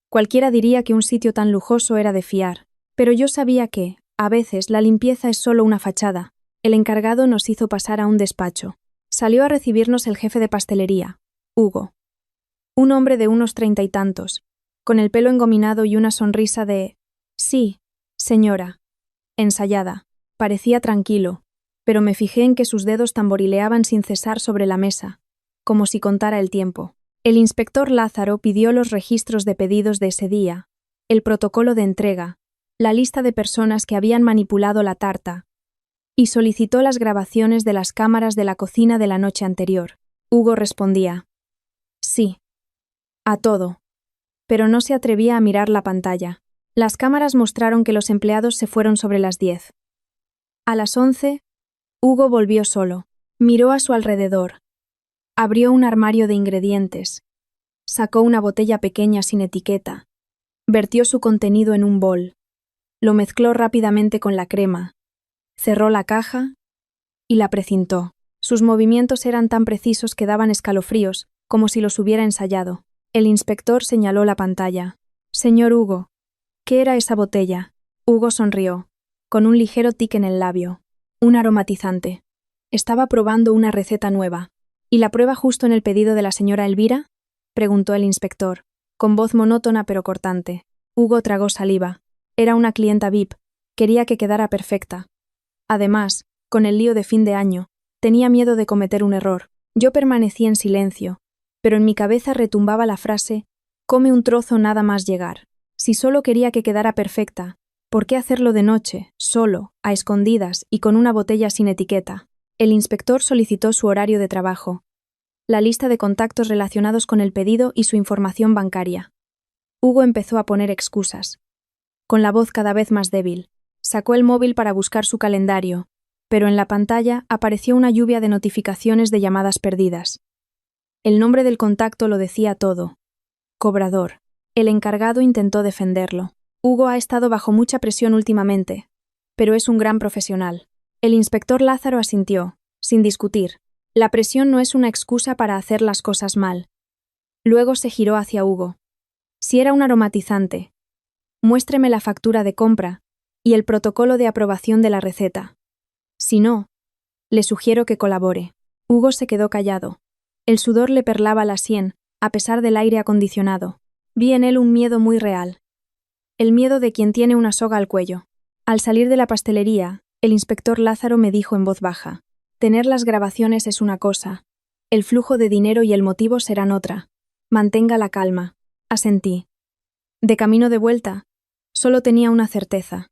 S1: Cualquiera diría que un sitio tan lujoso era de fiar, pero yo sabía que, a veces, la limpieza es solo una fachada. El encargado nos hizo pasar a un despacho. Salió a recibirnos el jefe de pastelería, Hugo. Un hombre de unos 30 y tantos, con el pelo engominado y una sonrisa de «Sí, señora», ensayada. Parecía tranquilo, pero me fijé en que sus dedos tamborileaban sin cesar sobre la mesa, como si contara el tiempo. El inspector Lázaro pidió los registros de pedidos de ese día, el protocolo de entrega, la lista de personas que habían manipulado la tarta, y solicitó las grabaciones de las cámaras de la cocina de la noche anterior. Hugo respondía: «Sí, a todo», pero no se atrevía a mirar la pantalla. Las cámaras mostraron que los empleados se fueron sobre las 10. A las 11, Hugo volvió solo. Miró a su alrededor. Abrió un armario de ingredientes. Sacó una botella pequeña sin etiqueta. Vertió su contenido en un bol. Lo mezcló rápidamente con la crema. Cerró la caja y la precintó. Sus movimientos eran tan precisos que daban escalofríos, como si los hubiera ensayado. El inspector señaló la pantalla. «Señor Hugo, ¿qué era esa botella?» Hugo sonrió, con un ligero tic en el labio. «Un aromatizante. Estaba probando una receta nueva». «¿Y la prueba justo en el pedido de la señora Elvira?», preguntó el inspector, con voz monótona pero cortante. Hugo tragó saliva. Era una clienta VIP. Quería que quedara perfecta. Además, con el lío de fin de año, tenía miedo de cometer un error. Yo permanecí en silencio, pero en mi cabeza retumbaba la frase: «Come un trozo nada más llegar». Si solo quería que quedara perfecta, ¿por qué hacerlo de noche, solo, a escondidas y con una botella sin etiqueta? El inspector solicitó su horario de trabajo, la lista de contactos relacionados con el pedido y su información bancaria. Hugo empezó a poner excusas. Con la voz cada vez más débil, sacó el móvil para buscar su calendario, pero en la pantalla apareció una lluvia de notificaciones de llamadas perdidas. El nombre del contacto lo decía todo. Cobrador. El encargado intentó defenderlo. Hugo ha estado bajo mucha presión últimamente, pero es un gran profesional. El inspector Lázaro asintió, sin discutir. La presión no es una excusa para hacer las cosas mal. Luego se giró hacia Hugo. Si era un aromatizante, muéstreme la factura de compra y el protocolo de aprobación de la receta. Si no, le sugiero que colabore. Hugo se quedó callado. El sudor le perlaba la sien, a pesar del aire acondicionado. Vi en él un miedo muy real. El miedo de quien tiene una soga al cuello. Al salir de la pastelería, el inspector Lázaro me dijo en voz baja: «Tener las grabaciones es una cosa. El flujo de dinero y el motivo serán otra. Mantenga la calma». Asentí. De camino de vuelta, solo tenía una certeza.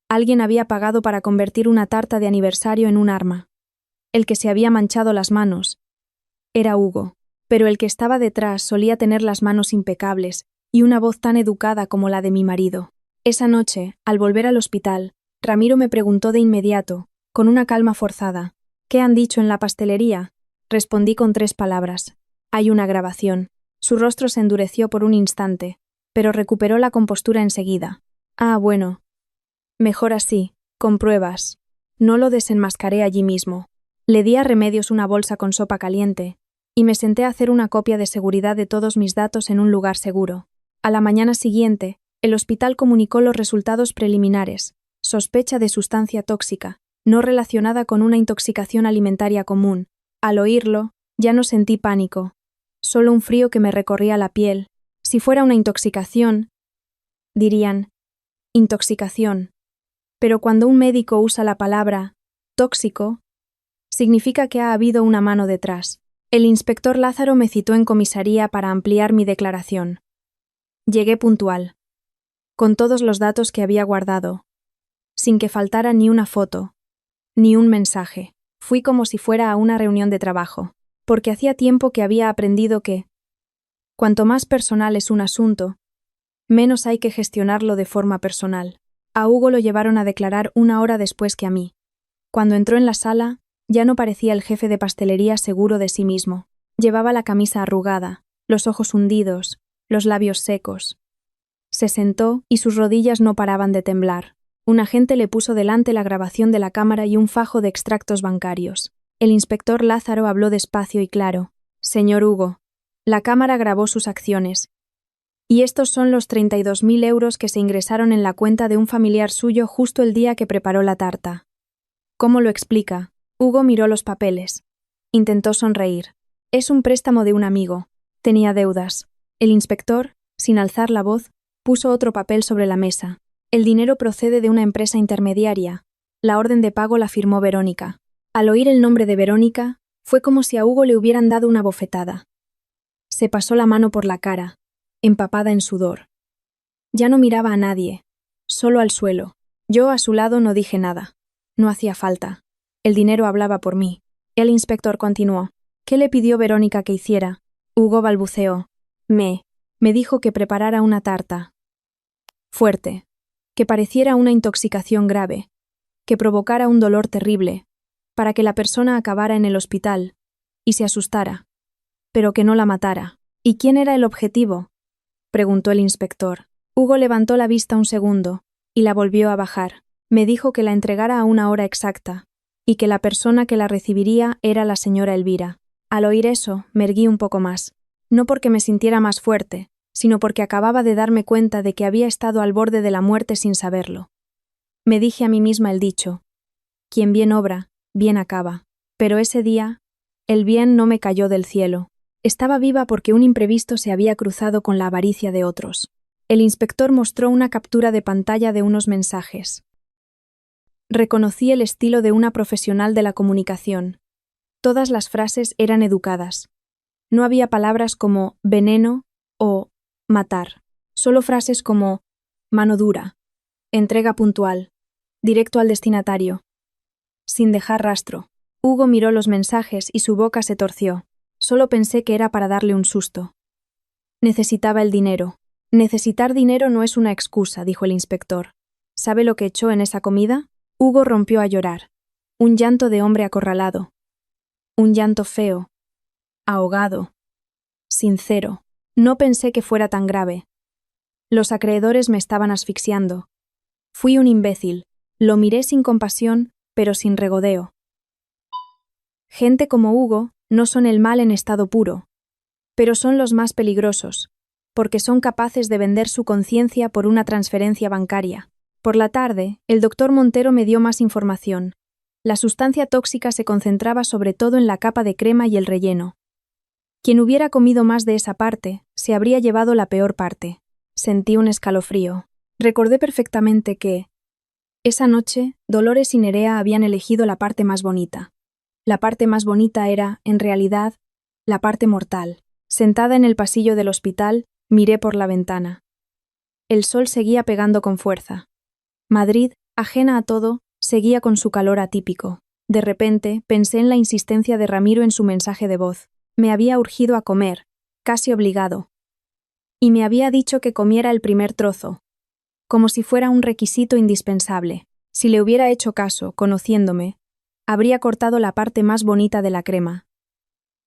S1: Alguien había pagado para convertir una tarta de aniversario en un arma. El que se había manchado las manos era Hugo, pero el que estaba detrás solía tener las manos impecables y una voz tan educada como la de mi marido. Esa noche, al volver al hospital, Ramiro me preguntó de inmediato, con una calma forzada: «¿Qué han dicho en la pastelería?». Respondí con 3 palabras: «Hay una grabación». Su rostro se endureció por un instante, pero recuperó la compostura enseguida. «Ah, bueno. Mejor así, con pruebas». No lo desenmascaré allí mismo. Le di a Remedios una bolsa con sopa caliente y me senté a hacer una copia de seguridad de todos mis datos en un lugar seguro. A la mañana siguiente, el hospital comunicó los resultados preliminares: sospecha de sustancia tóxica, no relacionada con una intoxicación alimentaria común. Al oírlo, ya no sentí pánico, solo un frío que me recorría la piel. Si fuera una intoxicación, dirían: intoxicación. Pero cuando un médico usa la palabra tóxico, significa que ha habido una mano detrás. El inspector Lázaro me citó en comisaría para ampliar mi declaración. Llegué puntual, con todos los datos que había guardado, sin que faltara ni una foto, ni un mensaje. Fui como si fuera a una reunión de trabajo, porque hacía tiempo que había aprendido que, cuanto más personal es un asunto, menos hay que gestionarlo de forma personal. A Hugo lo llevaron a declarar 1 hora después que a mí. Cuando entró en la sala, ya no parecía el jefe de pastelería seguro de sí mismo. Llevaba la camisa arrugada, los ojos hundidos, los labios secos. Se sentó y sus rodillas no paraban de temblar. Un agente le puso delante la grabación de la cámara y un fajo de extractos bancarios. El inspector Lázaro habló despacio y claro: «Señor Hugo, la cámara grabó sus acciones. Y estos son los 32.000 euros que se ingresaron en la cuenta de un familiar suyo justo el día que preparó la tarta». «¿Cómo lo explica?». Hugo miró los papeles. Intentó sonreír. «Es un préstamo de un amigo. Tenía deudas». El inspector, sin alzar la voz, puso otro papel sobre la mesa. «El dinero procede de una empresa intermediaria. La orden de pago la firmó Verónica». Al oír el nombre de Verónica, fue como si a Hugo le hubieran dado una bofetada. Se pasó la mano por la cara, empapada en sudor. Ya no miraba a nadie, solo al suelo. Yo a su lado no dije nada. No hacía falta. El dinero hablaba por mí. El inspector continuó: «¿Qué le pidió Verónica que hiciera?». Hugo balbuceó. Me dijo que preparara una tarta fuerte, que pareciera una intoxicación grave, que provocara un dolor terrible, para que la persona acabara en el hospital y se asustara, pero que no la matara». «¿Y quién era el objetivo?», preguntó el inspector. Hugo levantó la vista un segundo y la volvió a bajar. Me dijo que la entregara a 1 hora exacta y que la persona que la recibiría era la señora Elvira. Al oír eso, me erguí un poco más, no porque me sintiera más fuerte, sino porque acababa de darme cuenta de que había estado al borde de la muerte sin saberlo. Me dije a mí misma el dicho: quien bien obra, bien acaba. Pero ese día, el bien no me cayó del cielo. Estaba viva porque un imprevisto se había cruzado con la avaricia de otros. El inspector mostró una captura de pantalla de unos mensajes. Reconocí el estilo de una profesional de la comunicación. Todas las frases eran educadas. No había palabras como veneno o matar, solo frases como mano dura, entrega puntual, directo al destinatario, sin dejar rastro. Hugo miró los mensajes y su boca se torció. Solo pensé que era para darle un susto. Necesitaba el dinero. Necesitar dinero no es una excusa, dijo el inspector. ¿Sabe lo que echó en esa comida? Hugo rompió a llorar. Un llanto de hombre acorralado. Un llanto feo. Ahogado. Sincero. No pensé que fuera tan grave. Los acreedores me estaban asfixiando. Fui un imbécil. Lo miré sin compasión, pero sin regodeo. Gente como Hugo no son el mal en estado puro, pero son los más peligrosos, porque son capaces de vender su conciencia por una transferencia bancaria. Por la tarde, el doctor Montero me dio más información. La sustancia tóxica se concentraba sobre todo en la capa de crema y el relleno. Quien hubiera comido más de esa parte, se habría llevado la peor parte. Sentí un escalofrío. Recordé perfectamente que, esa noche, Dolores y Nerea habían elegido la parte más bonita. La parte más bonita era, en realidad, la parte mortal. Sentada en el pasillo del hospital, miré por la ventana. El sol seguía pegando con fuerza. Madrid, ajena a todo, seguía con su calor atípico. De repente, pensé en la insistencia de Ramiro en su mensaje de voz. Me había urgido a comer, casi obligado. Y me había dicho que comiera el primer trozo, como si fuera un requisito indispensable. Si le hubiera hecho caso, conociéndome, habría cortado la parte más bonita de la crema.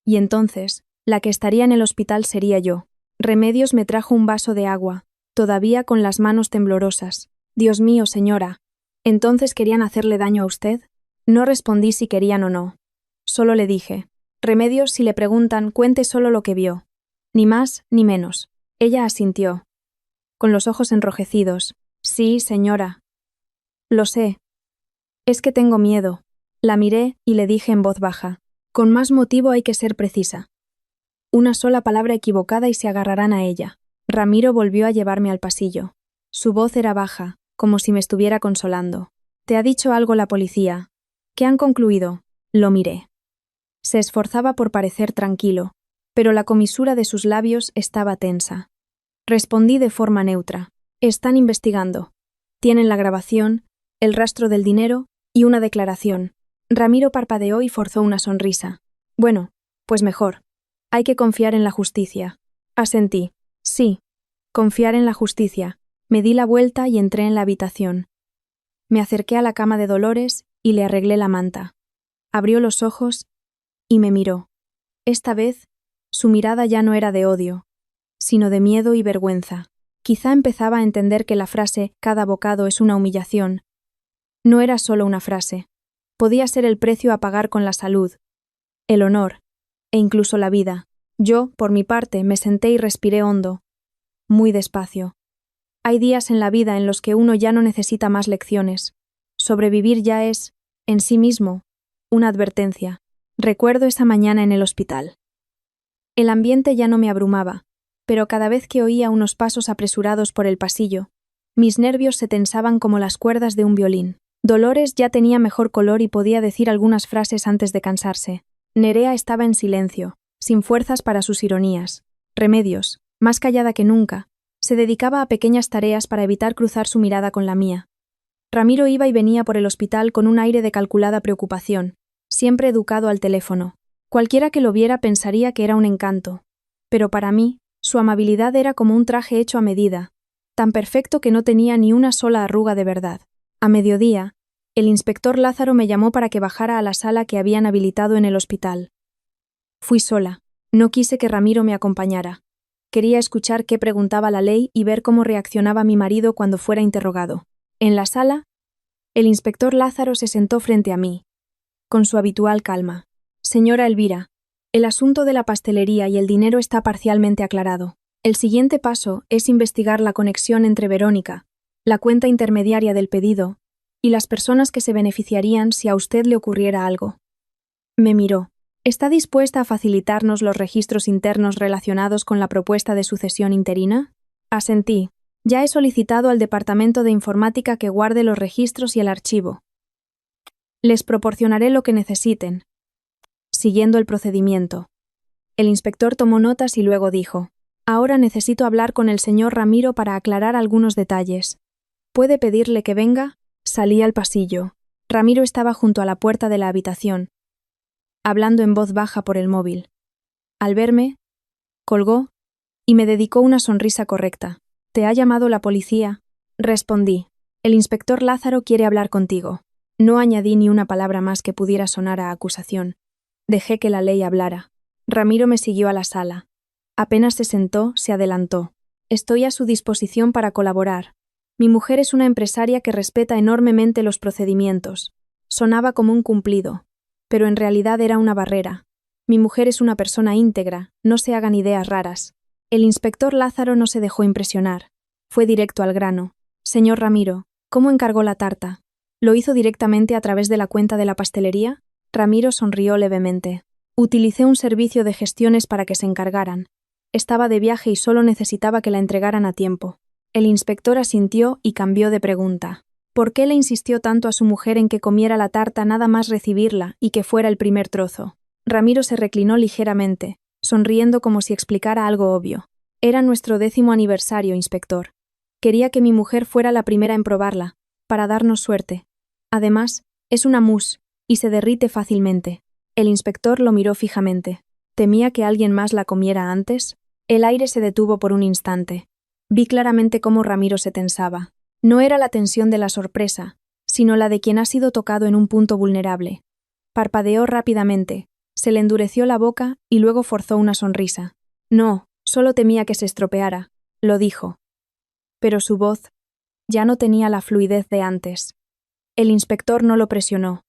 S1: Y entonces, la que estaría en el hospital sería yo. Remedios me trajo un vaso de agua, todavía con las manos temblorosas. Dios mío, señora, ¿entonces querían hacerle daño a usted? No respondí si querían o no. Solo le dije: Remedios, si le preguntan, cuente solo lo que vio. Ni más ni menos. Ella asintió, con los ojos enrojecidos. Sí, señora. Lo sé. Es que tengo miedo. La miré y le dije en voz baja: con más motivo hay que ser precisa. Una sola palabra equivocada y se agarrarán a ella. Ramiro volvió a llevarme al pasillo. Su voz era baja, como si me estuviera consolando. ¿Te ha dicho algo la policía? ¿Qué han concluido? Lo miré. Se esforzaba por parecer tranquilo, pero la comisura de sus labios estaba tensa. Respondí de forma neutra: están investigando. Tienen la grabación, el rastro del dinero y una declaración. Ramiro parpadeó y forzó una sonrisa. Bueno, pues mejor. Hay que confiar en la justicia. Asentí. Sí, confiar en la justicia. Me di la vuelta y entré en la habitación. Me acerqué a la cama de Dolores y le arreglé la manta. Abrió los ojos y me miró. Esta vez, su mirada ya no era de odio, sino de miedo y vergüenza. Quizá empezaba a entender que la frase «cada bocado es una humillación» no era solo una frase. Podía ser el precio a pagar con la salud, el honor e incluso la vida. Yo, por mi parte, me senté y respiré hondo, muy despacio. Hay días en la vida en los que uno ya no necesita más lecciones. Sobrevivir ya es, en sí mismo, una advertencia. Recuerdo esa mañana en el hospital. El ambiente ya no me abrumaba, pero cada vez que oía unos pasos apresurados por el pasillo, mis nervios se tensaban como las cuerdas de un violín. Dolores ya tenía mejor color y podía decir algunas frases antes de cansarse. Nerea estaba en silencio, sin fuerzas para sus ironías. Remedios, más callada que nunca, se dedicaba a pequeñas tareas para evitar cruzar su mirada con la mía. Ramiro iba y venía por el hospital con un aire de calculada preocupación, siempre educado al teléfono. Cualquiera que lo viera pensaría que era un encanto, pero para mí, su amabilidad era como un traje hecho a medida, tan perfecto que no tenía ni una sola arruga de verdad. A mediodía, el inspector Lázaro me llamó para que bajara a la sala que habían habilitado en el hospital. Fui sola. No quise que Ramiro me acompañara. Quería escuchar qué preguntaba la ley y ver cómo reaccionaba mi marido cuando fuera interrogado. En la sala, el inspector Lázaro se sentó frente a mí. con su habitual calma. Señora Elvira, el asunto de la pastelería y el dinero está parcialmente aclarado. El siguiente paso es investigar la conexión entre Verónica, la cuenta intermediaria del pedido, y las personas que se beneficiarían si a usted le ocurriera algo. Me miró. ¿Está dispuesta a facilitarnos los registros internos relacionados con la propuesta de sucesión interina? Asentí. Ya he solicitado al Departamento de Informática que guarde los registros y el archivo. Les proporcionaré lo que necesiten. Siguiendo el procedimiento. El inspector tomó notas y luego dijo: Ahora necesito hablar con el señor Ramiro para aclarar algunos detalles. ¿Puede pedirle que venga? Salí al pasillo. Ramiro estaba junto a la puerta de la habitación, hablando en voz baja por el móvil. Al verme, colgó y me dedicó una sonrisa correcta. ¿Te ha llamado la policía? Respondí. El inspector Lázaro quiere hablar contigo. No añadí ni una palabra más que pudiera sonar a acusación. Dejé que la ley hablara. Ramiro me siguió a la sala. Apenas se sentó, se adelantó. Estoy a su disposición para colaborar. Mi mujer es una empresaria que respeta enormemente los procedimientos. Sonaba como un cumplido, pero en realidad era una barrera. Mi mujer es una persona íntegra, no se hagan ideas raras. El inspector Lázaro no se dejó impresionar. Fue directo al grano. Señor Ramiro, ¿cómo encargó la tarta? ¿Lo hizo directamente a través de la cuenta de la pastelería? Ramiro sonrió levemente. Utilicé un servicio de gestiones para que se encargaran. Estaba de viaje y solo necesitaba que la entregaran a tiempo. El inspector asintió y cambió de pregunta. ¿Por qué le insistió tanto a su mujer en que comiera la tarta nada más recibirla y que fuera el primer trozo? Ramiro se reclinó ligeramente, sonriendo como si explicara algo obvio. Era nuestro 10º aniversario, inspector. Quería que mi mujer fuera la primera en probarla, para darnos suerte. Además, es una mousse y se derrite fácilmente. El inspector lo miró fijamente. ¿Temía que alguien más la comiera antes? El aire se detuvo por un instante. Vi claramente cómo Ramiro se tensaba. No era la tensión de la sorpresa, sino la de quien ha sido tocado en un punto vulnerable. Parpadeó rápidamente, se le endureció la boca y luego forzó una sonrisa. No, solo temía que se estropeara, lo dijo. Pero su voz ya no tenía la fluidez de antes. El inspector no lo presionó.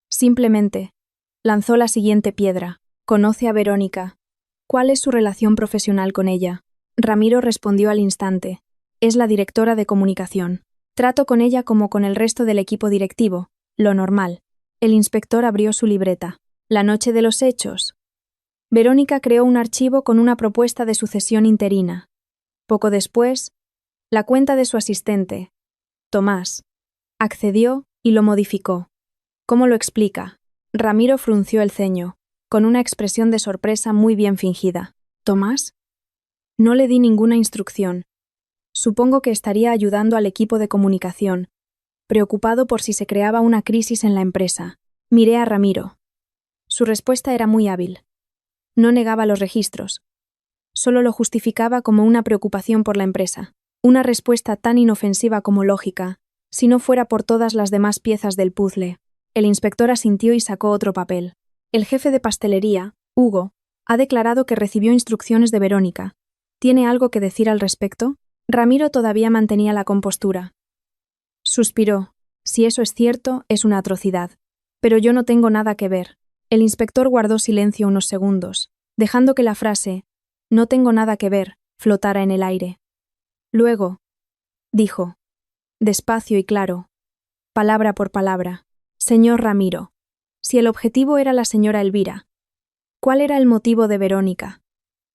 S1: Simplemente lanzó la siguiente piedra. ¿Conoce a Verónica? ¿Cuál es su relación profesional con ella? Ramiro respondió al instante. Es la directora de comunicación. Trato con ella como con el resto del equipo directivo, lo normal. El inspector abrió su libreta. La noche de los hechos. Verónica creó un archivo con una propuesta de sucesión interina. Poco después, la cuenta de su asistente, Tomás, accedió y lo modificó. ¿Cómo lo explica? Ramiro frunció el ceño, con una expresión de sorpresa muy bien fingida. ¿Tomás? No le di ninguna instrucción. Supongo que estaría ayudando al equipo de comunicación, preocupado por si se creaba una crisis en la empresa. Miré a Ramiro. Su respuesta era muy hábil. No negaba los registros. Solo lo justificaba como una preocupación por la empresa. Una respuesta tan inofensiva como lógica, si no fuera por todas las demás piezas del puzzle. El inspector asintió y sacó otro papel. El jefe de pastelería, Hugo, ha declarado que recibió instrucciones de Verónica. ¿Tiene algo que decir al respecto? Ramiro todavía mantenía la compostura. Suspiró. Si eso es cierto, es una atrocidad. Pero yo no tengo nada que ver. El inspector guardó silencio unos segundos, dejando que la frase «no tengo nada que ver» flotara en el aire. Luego, dijo, despacio y claro, palabra por palabra: «Señor Ramiro, si el objetivo era la señora Elvira, ¿cuál era el motivo de Verónica?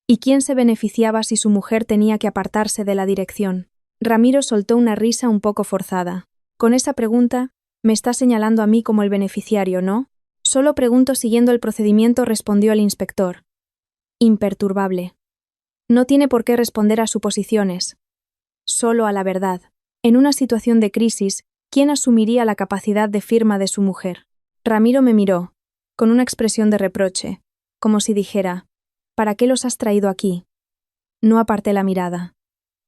S1: ¿Y quién se beneficiaba si su mujer tenía que apartarse de la dirección?» Ramiro soltó una risa un poco forzada. Con esa pregunta, me está señalando a mí como el beneficiario, ¿no? Solo pregunto siguiendo el procedimiento, respondió el inspector. Imperturbable. No tiene por qué responder a suposiciones. Solo a la verdad. En una situación de crisis, ¿quién asumiría la capacidad de firma de su mujer? Ramiro me miró, con una expresión de reproche, como si dijera: ¿para qué los has traído aquí? No aparté la mirada.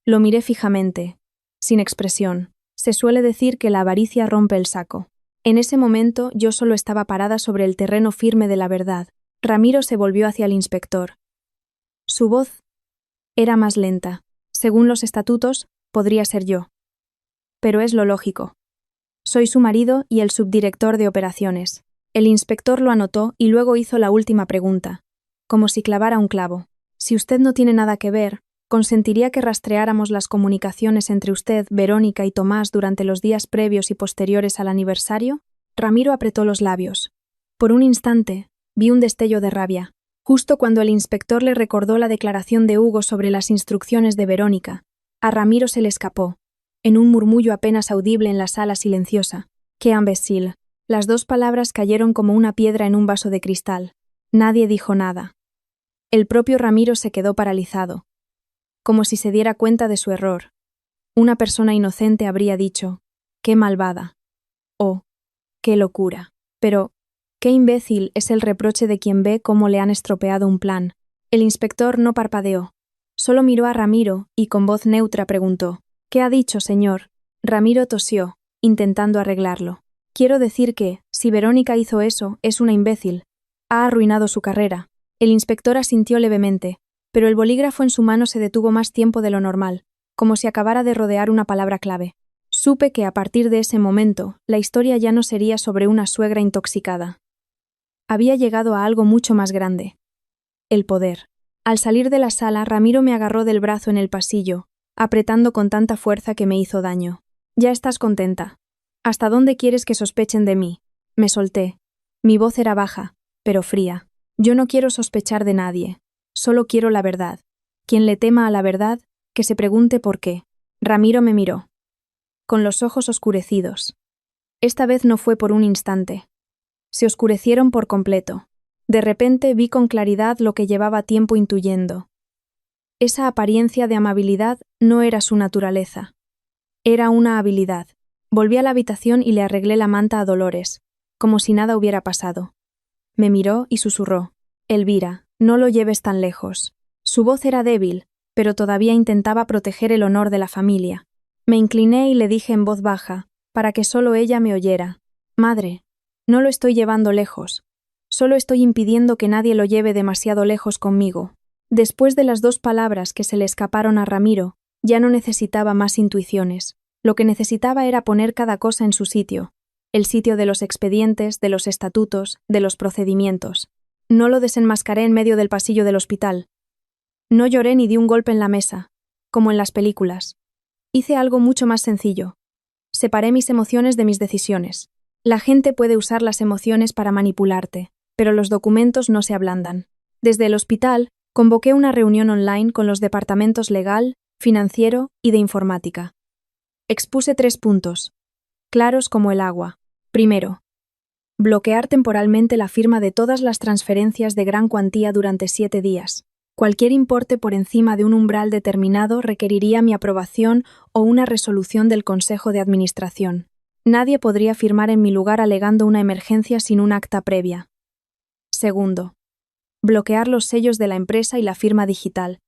S1: Lo miré fijamente, sin expresión. Se suele decir que la avaricia rompe el saco. En ese momento yo solo estaba parada sobre el terreno firme de la verdad. Ramiro se volvió hacia el inspector. Su voz era más lenta. Según los estatutos, podría ser yo. Pero es lo lógico. Soy su marido y el subdirector de operaciones. El inspector lo anotó y luego hizo la última pregunta, como si clavara un clavo. Si usted no tiene nada que ver, ¿consentiría que rastreáramos las comunicaciones entre usted, Verónica y Tomás durante los días previos y posteriores al aniversario? Ramiro apretó los labios. Por un instante, vi un destello de rabia, justo cuando el inspector le recordó la declaración de Hugo sobre las instrucciones de Verónica. A Ramiro se le escapó, en un murmullo apenas audible en la sala silenciosa. ¡Qué imbécil! Las dos palabras cayeron como una piedra en un vaso de cristal. Nadie dijo nada. El propio Ramiro se quedó paralizado, como si se diera cuenta de su error. Una persona inocente habría dicho, ¡qué malvada! O, ¡qué locura! Pero, ¡qué imbécil es el reproche de quien ve cómo le han estropeado un plan! El inspector no parpadeó. Solo miró a Ramiro y con voz neutra preguntó, ¿qué ha dicho, señor? Ramiro tosió, intentando arreglarlo. Quiero decir que, si Verónica hizo eso, es una imbécil. Ha arruinado su carrera. El inspector asintió levemente, pero el bolígrafo en su mano se detuvo más tiempo de lo normal, como si acabara de rodear una palabra clave. Supe que a partir de ese momento, la historia ya no sería sobre una suegra intoxicada. Había llegado a algo mucho más grande. El poder. Al salir de la sala, Ramiro me agarró del brazo en el pasillo, apretando con tanta fuerza que me hizo daño. Ya estás contenta. ¿Hasta dónde quieres que sospechen de mí? Me solté. Mi voz era baja, pero fría. Yo no quiero sospechar de nadie. Solo quiero la verdad. Quien le tema a la verdad, que se pregunte por qué. Ramiro me miró, con los ojos oscurecidos. Esta vez no fue por un instante. Se oscurecieron por completo. De repente vi con claridad lo que llevaba tiempo intuyendo. Esa apariencia de amabilidad no era su naturaleza. Era una habilidad. Volví a la habitación y le arreglé la manta a Dolores, como si nada hubiera pasado. Me miró y susurró, Elvira, no lo lleves tan lejos. Su voz era débil, pero todavía intentaba proteger el honor de la familia. Me incliné y le dije en voz baja, para que solo ella me oyera, Madre, no lo estoy llevando lejos. Solo estoy impidiendo que nadie lo lleve demasiado lejos conmigo. Después de las dos palabras que se le escaparon a Ramiro, ya no necesitaba más intuiciones. Lo que necesitaba era poner cada cosa en su sitio, el sitio de los expedientes, de los estatutos, de los procedimientos. No lo desenmascaré en medio del pasillo del hospital. No lloré ni di un golpe en la mesa, como en las películas. Hice algo mucho más sencillo. Separé mis emociones de mis decisiones. La gente puede usar las emociones para manipularte, pero los documentos no se ablandan. Desde el hospital, convoqué una reunión online con los departamentos legal, financiero y de informática. Expuse 3 puntos, claros como el agua. Primero, bloquear temporalmente la firma de todas las transferencias de gran cuantía durante 7 días. Cualquier importe por encima de un umbral determinado requeriría mi aprobación o una resolución del Consejo de Administración. Nadie podría firmar en mi lugar alegando una emergencia sin un acta previa. Segundo, bloquear los sellos de la empresa y la firma digital,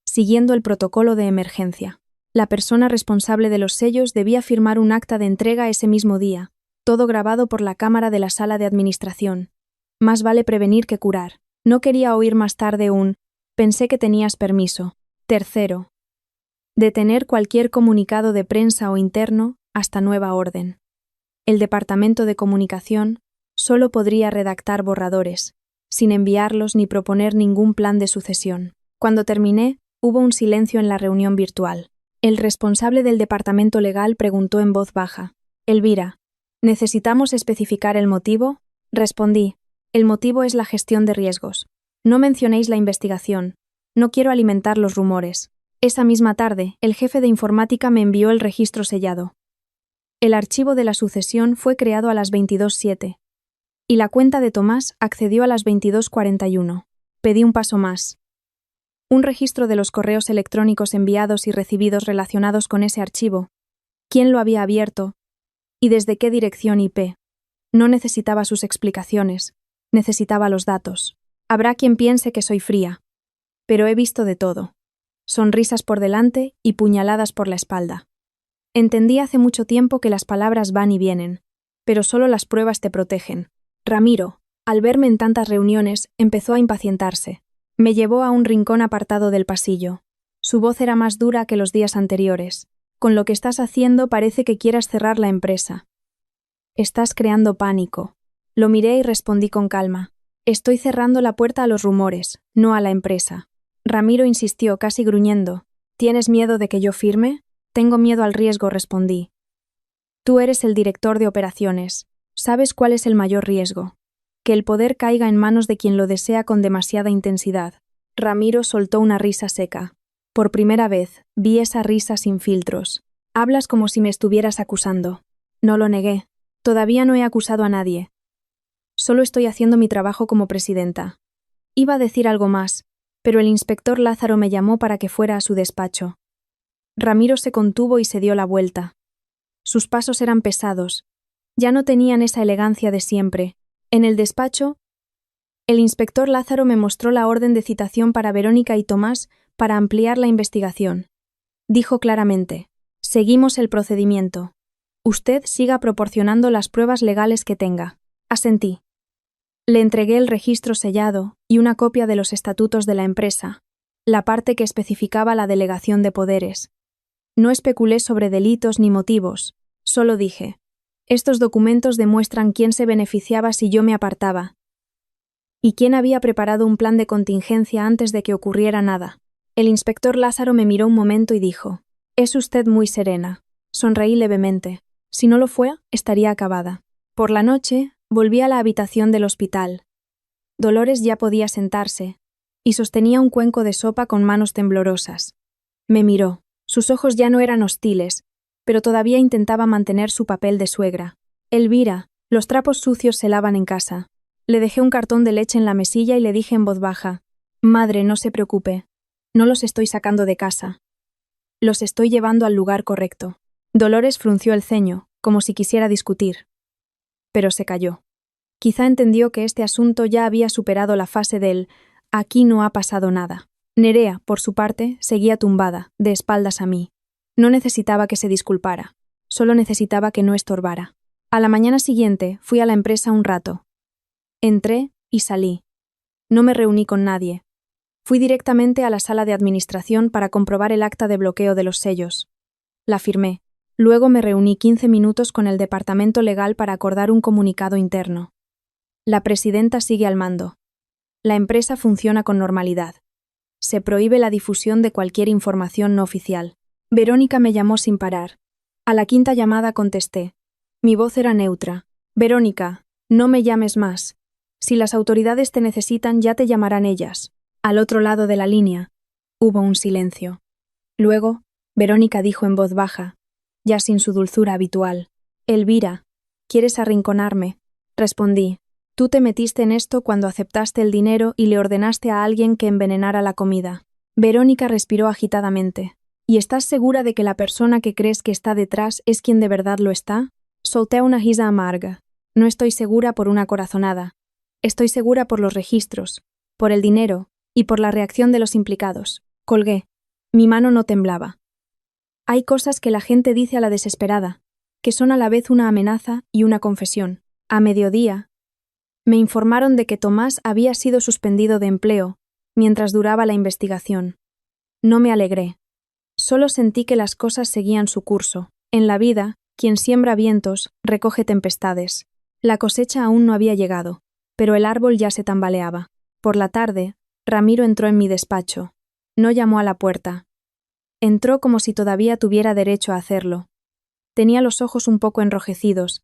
S1: siguiendo el protocolo de emergencia. La persona responsable de los sellos debía firmar un acta de entrega ese mismo día, todo grabado por la cámara de la sala de administración. Más vale prevenir que curar. No quería oír más tarde un «pensé que tenías permiso». Tercero, detener cualquier comunicado de prensa o interno hasta nueva orden. El Departamento de Comunicación solo podría redactar borradores, sin enviarlos ni proponer ningún plan de sucesión. Cuando terminé, hubo un silencio en la reunión virtual. El responsable del departamento legal preguntó en voz baja, Elvira, ¿necesitamos especificar el motivo? Respondí, el motivo es la gestión de riesgos. No mencionéis la investigación. No quiero alimentar los rumores. Esa misma tarde, el jefe de informática me envió el registro sellado. El archivo de la sucesión fue creado a las 22:07 y la cuenta de Tomás accedió a las 22:41. Pedí un paso más. Un registro de los correos electrónicos enviados y recibidos relacionados con ese archivo. ¿Quién lo había abierto? ¿Y desde qué dirección IP? No necesitaba sus explicaciones. Necesitaba los datos. Habrá quien piense que soy fría. Pero he visto de todo. Sonrisas por delante y puñaladas por la espalda. Entendí hace mucho tiempo que las palabras van y vienen, pero solo las pruebas te protegen. Ramiro, al verme en tantas reuniones, empezó a impacientarse. Me llevó a un rincón apartado del pasillo. Su voz era más dura que los días anteriores. Con lo que estás haciendo parece que quieras cerrar la empresa. Estás creando pánico. Lo miré y respondí con calma. Estoy cerrando la puerta a los rumores, no a la empresa. Ramiro insistió, casi gruñendo. ¿Tienes miedo de que yo firme? Tengo miedo al riesgo, respondí. Tú eres el director de operaciones. ¿Sabes cuál es el mayor riesgo? Que el poder caiga en manos de quien lo desea con demasiada intensidad. Ramiro soltó una risa seca. Por primera vez, vi esa risa sin filtros. Hablas como si me estuvieras acusando. No lo negué. Todavía no he acusado a nadie. Solo estoy haciendo mi trabajo como presidenta. Iba a decir algo más, pero el inspector Lázaro me llamó para que fuera a su despacho. Ramiro se contuvo y se dio la vuelta. Sus pasos eran pesados. Ya no tenían esa elegancia de siempre. En el despacho, el inspector Lázaro me mostró la orden de citación para Verónica y Tomás para ampliar la investigación. Dijo claramente: seguimos el procedimiento. Usted siga proporcionando las pruebas legales que tenga. Asentí. Le entregué el registro sellado y una copia de los estatutos de la empresa, la parte que especificaba la delegación de poderes. No especulé sobre delitos ni motivos, solo dije: estos documentos demuestran quién se beneficiaba si yo me apartaba, y quién había preparado un plan de contingencia antes de que ocurriera nada. El inspector Lázaro me miró un momento y dijo: es usted muy serena. Sonreí levemente. Si no lo fue, estaría acabada. Por la noche, volví a la habitación del hospital. Dolores ya podía sentarse, y sostenía un cuenco de sopa con manos temblorosas. Me miró. Sus ojos ya no eran hostiles, pero todavía intentaba mantener su papel de suegra. Elvira, los trapos sucios se lavan en casa. Le dejé un cartón de leche en la mesilla y le dije en voz baja: madre, no se preocupe. No los estoy sacando de casa. Los estoy llevando al lugar correcto. Dolores frunció el ceño, como si quisiera discutir. Pero se calló. Quizá entendió que este asunto ya había superado la fase del «aquí no ha pasado nada». Nerea, por su parte, seguía tumbada, de espaldas a mí. No necesitaba que se disculpara. Solo necesitaba que no estorbara. A la mañana siguiente fui a la empresa un rato. Entré y salí. No me reuní con nadie. Fui directamente a la sala de administración para comprobar el acta de bloqueo de los sellos. La firmé. Luego me reuní 15 minutos con el departamento legal para acordar un comunicado interno. La presidenta sigue al mando. La empresa funciona con normalidad. Se prohíbe la difusión de cualquier información no oficial. Verónica me llamó sin parar. A la quinta llamada contesté. Mi voz era neutra. Verónica, no me llames más. Si las autoridades te necesitan, ya te llamarán ellas. Al otro lado de la línea, hubo un silencio. Luego, Verónica dijo en voz baja, ya sin su dulzura habitual: Elvira, ¿quieres arrinconarme? Respondí: tú te metiste en esto cuando aceptaste el dinero y le ordenaste a alguien que envenenara la comida. Verónica respiró agitadamente. ¿Y estás segura de que la persona que crees que está detrás es quien de verdad lo está? Solté una risa amarga. No estoy segura por una corazonada. Estoy segura por los registros, por el dinero y por la reacción de los implicados. Colgué. Mi mano no temblaba. Hay cosas que la gente dice a la desesperada, que son a la vez una amenaza y una confesión. A mediodía, me informaron de que Tomás había sido suspendido de empleo mientras duraba la investigación. No me alegré. Solo sentí que las cosas seguían su curso. En la vida, quien siembra vientos, recoge tempestades. La cosecha aún no había llegado, pero el árbol ya se tambaleaba. Por la tarde, Ramiro entró en mi despacho. No llamó a la puerta. Entró como si todavía tuviera derecho a hacerlo. Tenía los ojos un poco enrojecidos,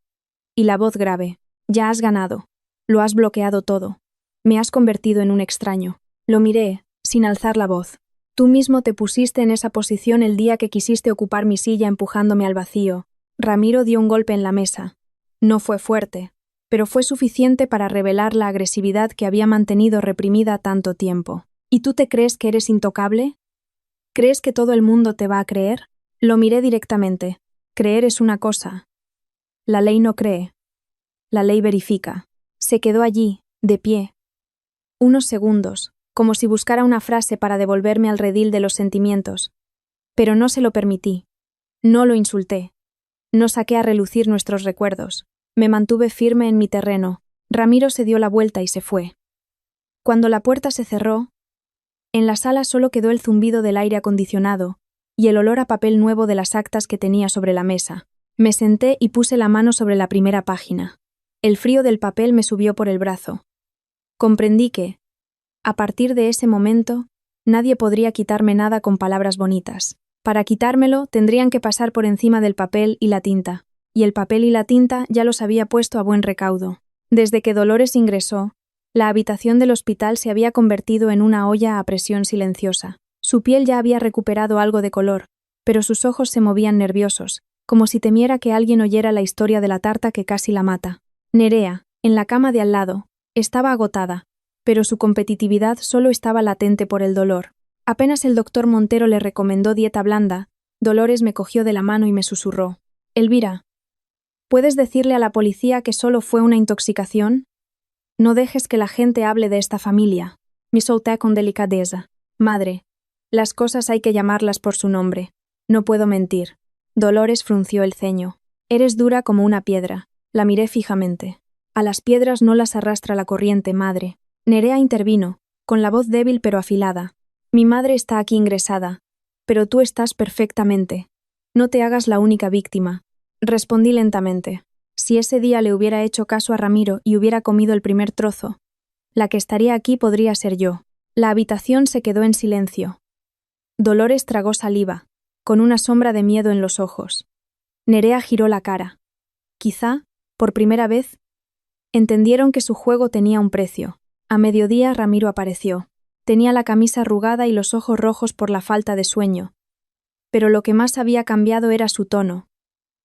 S1: y la voz grave. Ya has ganado. Lo has bloqueado todo. Me has convertido en un extraño. Lo miré, sin alzar la voz. Tú mismo te pusiste en esa posición el día que quisiste ocupar mi silla empujándome al vacío. Ramiro dio un golpe en la mesa. No fue fuerte, pero fue suficiente para revelar la agresividad que había mantenido reprimida tanto tiempo. ¿Y tú te crees que eres intocable? ¿Crees que todo el mundo te va a creer? Lo miré directamente. Creer es una cosa. La ley no cree. La ley verifica. Se quedó allí, de pie. Unos segundos, como si buscara una frase para devolverme al redil de los sentimientos. Pero no se lo permití. No lo insulté. No saqué a relucir nuestros recuerdos. Me mantuve firme en mi terreno. Ramiro se dio la vuelta y se fue. Cuando la puerta se cerró, en la sala solo quedó el zumbido del aire acondicionado y el olor a papel nuevo de las actas que tenía sobre la mesa. Me senté y puse la mano sobre la primera página. El frío del papel me subió por el brazo. Comprendí que, a partir de ese momento, nadie podría quitarme nada con palabras bonitas. Para quitármelo, tendrían que pasar por encima del papel y la tinta. Y el papel y la tinta ya los había puesto a buen recaudo. Desde que Dolores ingresó, la habitación del hospital se había convertido en una olla a presión silenciosa. Su piel ya había recuperado algo de color, pero sus ojos se movían nerviosos, como si temiera que alguien oyera la historia de la tarta que casi la mata. Nerea, en la cama de al lado, estaba agotada, pero su competitividad solo estaba latente por el dolor. Apenas el doctor Montero le recomendó dieta blanda, Dolores me cogió de la mano y me susurró: «Elvira, ¿puedes decirle a la policía que solo fue una intoxicación? No dejes que la gente hable de esta familia». Me solté con delicadeza. «Madre, las cosas hay que llamarlas por su nombre. No puedo mentir». Dolores frunció el ceño. «Eres dura como una piedra». La miré fijamente. «A las piedras no las arrastra la corriente, madre». Nerea intervino, con la voz débil pero afilada. «Mi madre está aquí ingresada, pero tú estás perfectamente. No te hagas la única víctima». Respondí lentamente. Si ese día le hubiera hecho caso a Ramiro y hubiera comido el primer trozo, la que estaría aquí podría ser yo. La habitación se quedó en silencio. Dolores tragó saliva, con una sombra de miedo en los ojos. Nerea giró la cara. Quizá, por primera vez, entendieron que su juego tenía un precio. A mediodía Ramiro apareció. Tenía la camisa arrugada y los ojos rojos por la falta de sueño. Pero lo que más había cambiado era su tono.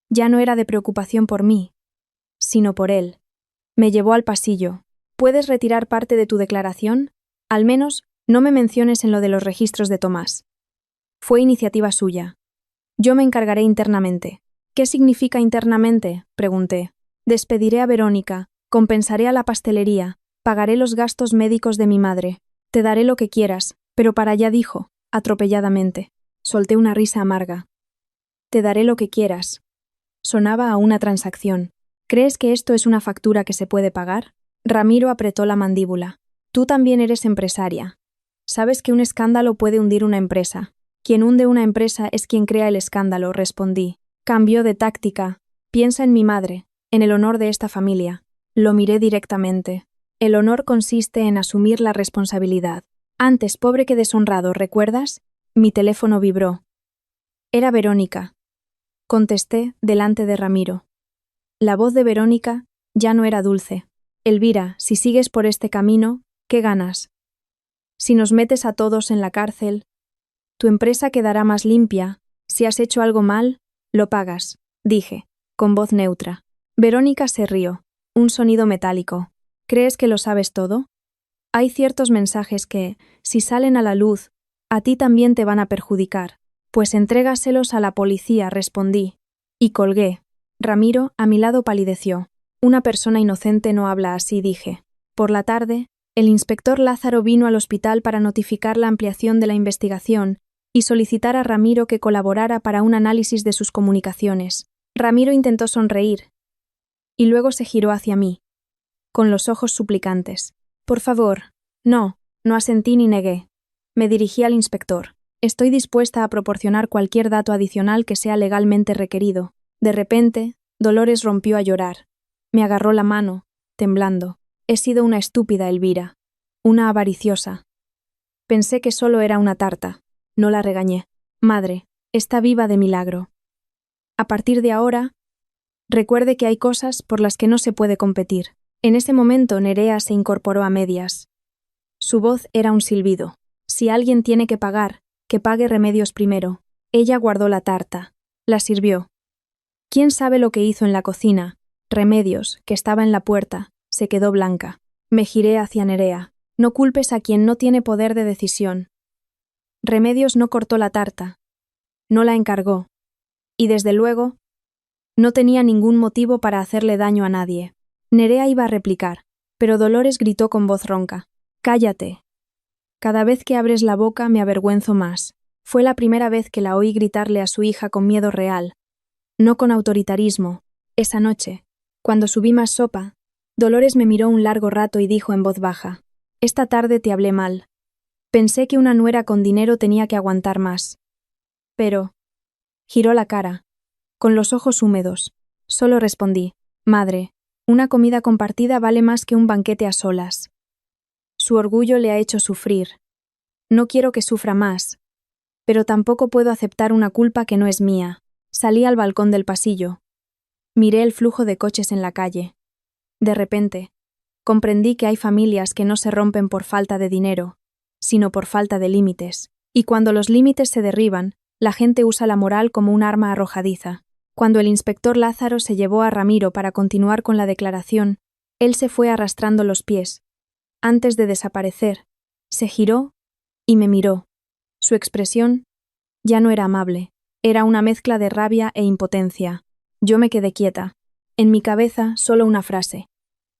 S1: Ya no era de preocupación por mí, sino por él. Me llevó al pasillo. ¿Puedes retirar parte de tu declaración? Al menos, no me menciones en lo de los registros de Tomás. Fue iniciativa suya. Yo me encargaré internamente. ¿Qué significa internamente?, pregunté. Despediré a Verónica, compensaré a la pastelería, pagaré los gastos médicos de mi madre. Te daré lo que quieras, pero para allá, dijo, atropelladamente. Solté una risa amarga. Te daré lo que quieras. Sonaba a una transacción. ¿Crees que esto es una factura que se puede pagar? Ramiro apretó la mandíbula. Tú también eres empresaria. Sabes que un escándalo puede hundir una empresa. Quien hunde una empresa es quien crea el escándalo, respondí. Cambió de táctica. Piensa en mi madre, en el honor de esta familia. Lo miré directamente. El honor consiste en asumir la responsabilidad. Antes pobre que deshonrado, ¿recuerdas? Mi teléfono vibró. Era Verónica. Contesté delante de Ramiro. La voz de Verónica ya no era dulce. Elvira, si sigues por este camino, ¿qué ganas? Si nos metes a todos en la cárcel, tu empresa quedará más limpia. Si has hecho algo mal, lo pagas, dije, con voz neutra. Verónica se rió. Un sonido metálico. ¿Crees que lo sabes todo? Hay ciertos mensajes que, si salen a la luz, a ti también te van a perjudicar. Pues entrégaselos a la policía, respondí. Y colgué. Ramiro, a mi lado, palideció. Una persona inocente no habla así, dije. Por la tarde, el inspector Lázaro vino al hospital para notificar la ampliación de la investigación y solicitar a Ramiro que colaborara para un análisis de sus comunicaciones. Ramiro intentó sonreír, y luego se giró hacia mí, con los ojos suplicantes. Por favor, no asentí ni negué. Me dirigí al inspector. Estoy dispuesta a proporcionar cualquier dato adicional que sea legalmente requerido. De repente, Dolores rompió a llorar. Me agarró la mano, temblando. He sido una estúpida, Elvira. Una avariciosa. Pensé que solo era una tarta. No la regañé. Madre, está viva de milagro. A partir de ahora, recuerde que hay cosas por las que no se puede competir. En ese momento Nerea se incorporó a medias. Su voz era un silbido. Si alguien tiene que pagar, que pague Remedios primero. Ella guardó la tarta. La sirvió. ¿Quién sabe lo que hizo en la cocina? Remedios, que estaba en la puerta, se quedó blanca. Me giré hacia Nerea. No culpes a quien no tiene poder de decisión. Remedios no cortó la tarta. No la encargó. Y desde luego, no tenía ningún motivo para hacerle daño a nadie. Nerea iba a replicar, pero Dolores gritó con voz ronca. «Cállate. Cada vez que abres la boca me avergüenzo más». Fue la primera vez que la oí gritarle a su hija con miedo real, no con autoritarismo. Esa noche, cuando subí más sopa, Dolores me miró un largo rato y dijo en voz baja: «Esta tarde te hablé mal. Pensé que una nuera con dinero tenía que aguantar más. Pero...». Giró la cara, con los ojos húmedos. Solo respondí: «Madre, Una comida compartida vale más que un banquete a solas. Su orgullo le ha hecho sufrir. No quiero que sufra más, pero tampoco puedo aceptar una culpa que no es mía. Salí al balcón del pasillo. Miré el flujo de coches en la calle. De repente, comprendí que hay familias que no se rompen por falta de dinero, sino por falta de límites. Y cuando los límites se derriban, la gente usa la moral como un arma arrojadiza. Cuando el inspector Lázaro se llevó a Ramiro para continuar con la declaración, él se fue arrastrando los pies. Antes de desaparecer, se giró y me miró. Su expresión ya no era amable, era una mezcla de rabia e impotencia. Yo me quedé quieta. En mi cabeza solo una frase: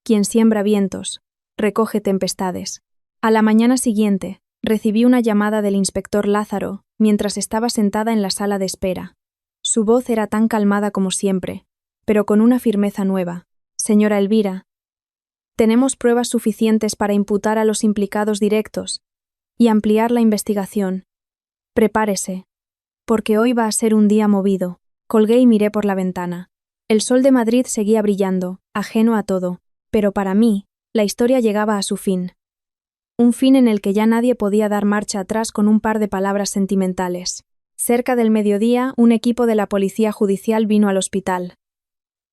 S1: quien siembra vientos, recoge tempestades. A la mañana siguiente, recibí una llamada del inspector Lázaro mientras estaba sentada en la sala de espera. Su voz era tan calmada como siempre, pero con una firmeza nueva. Señora Elvira, tenemos pruebas suficientes para imputar a los implicados directos y ampliar la investigación. Prepárese, porque hoy va a ser un día movido. Colgué y miré por la ventana. El sol de Madrid seguía brillando, ajeno a todo, pero para mí, la historia llegaba a su fin. Un fin en el que ya nadie podía dar marcha atrás con un par de palabras sentimentales. Cerca del mediodía, un equipo de la policía judicial vino al hospital.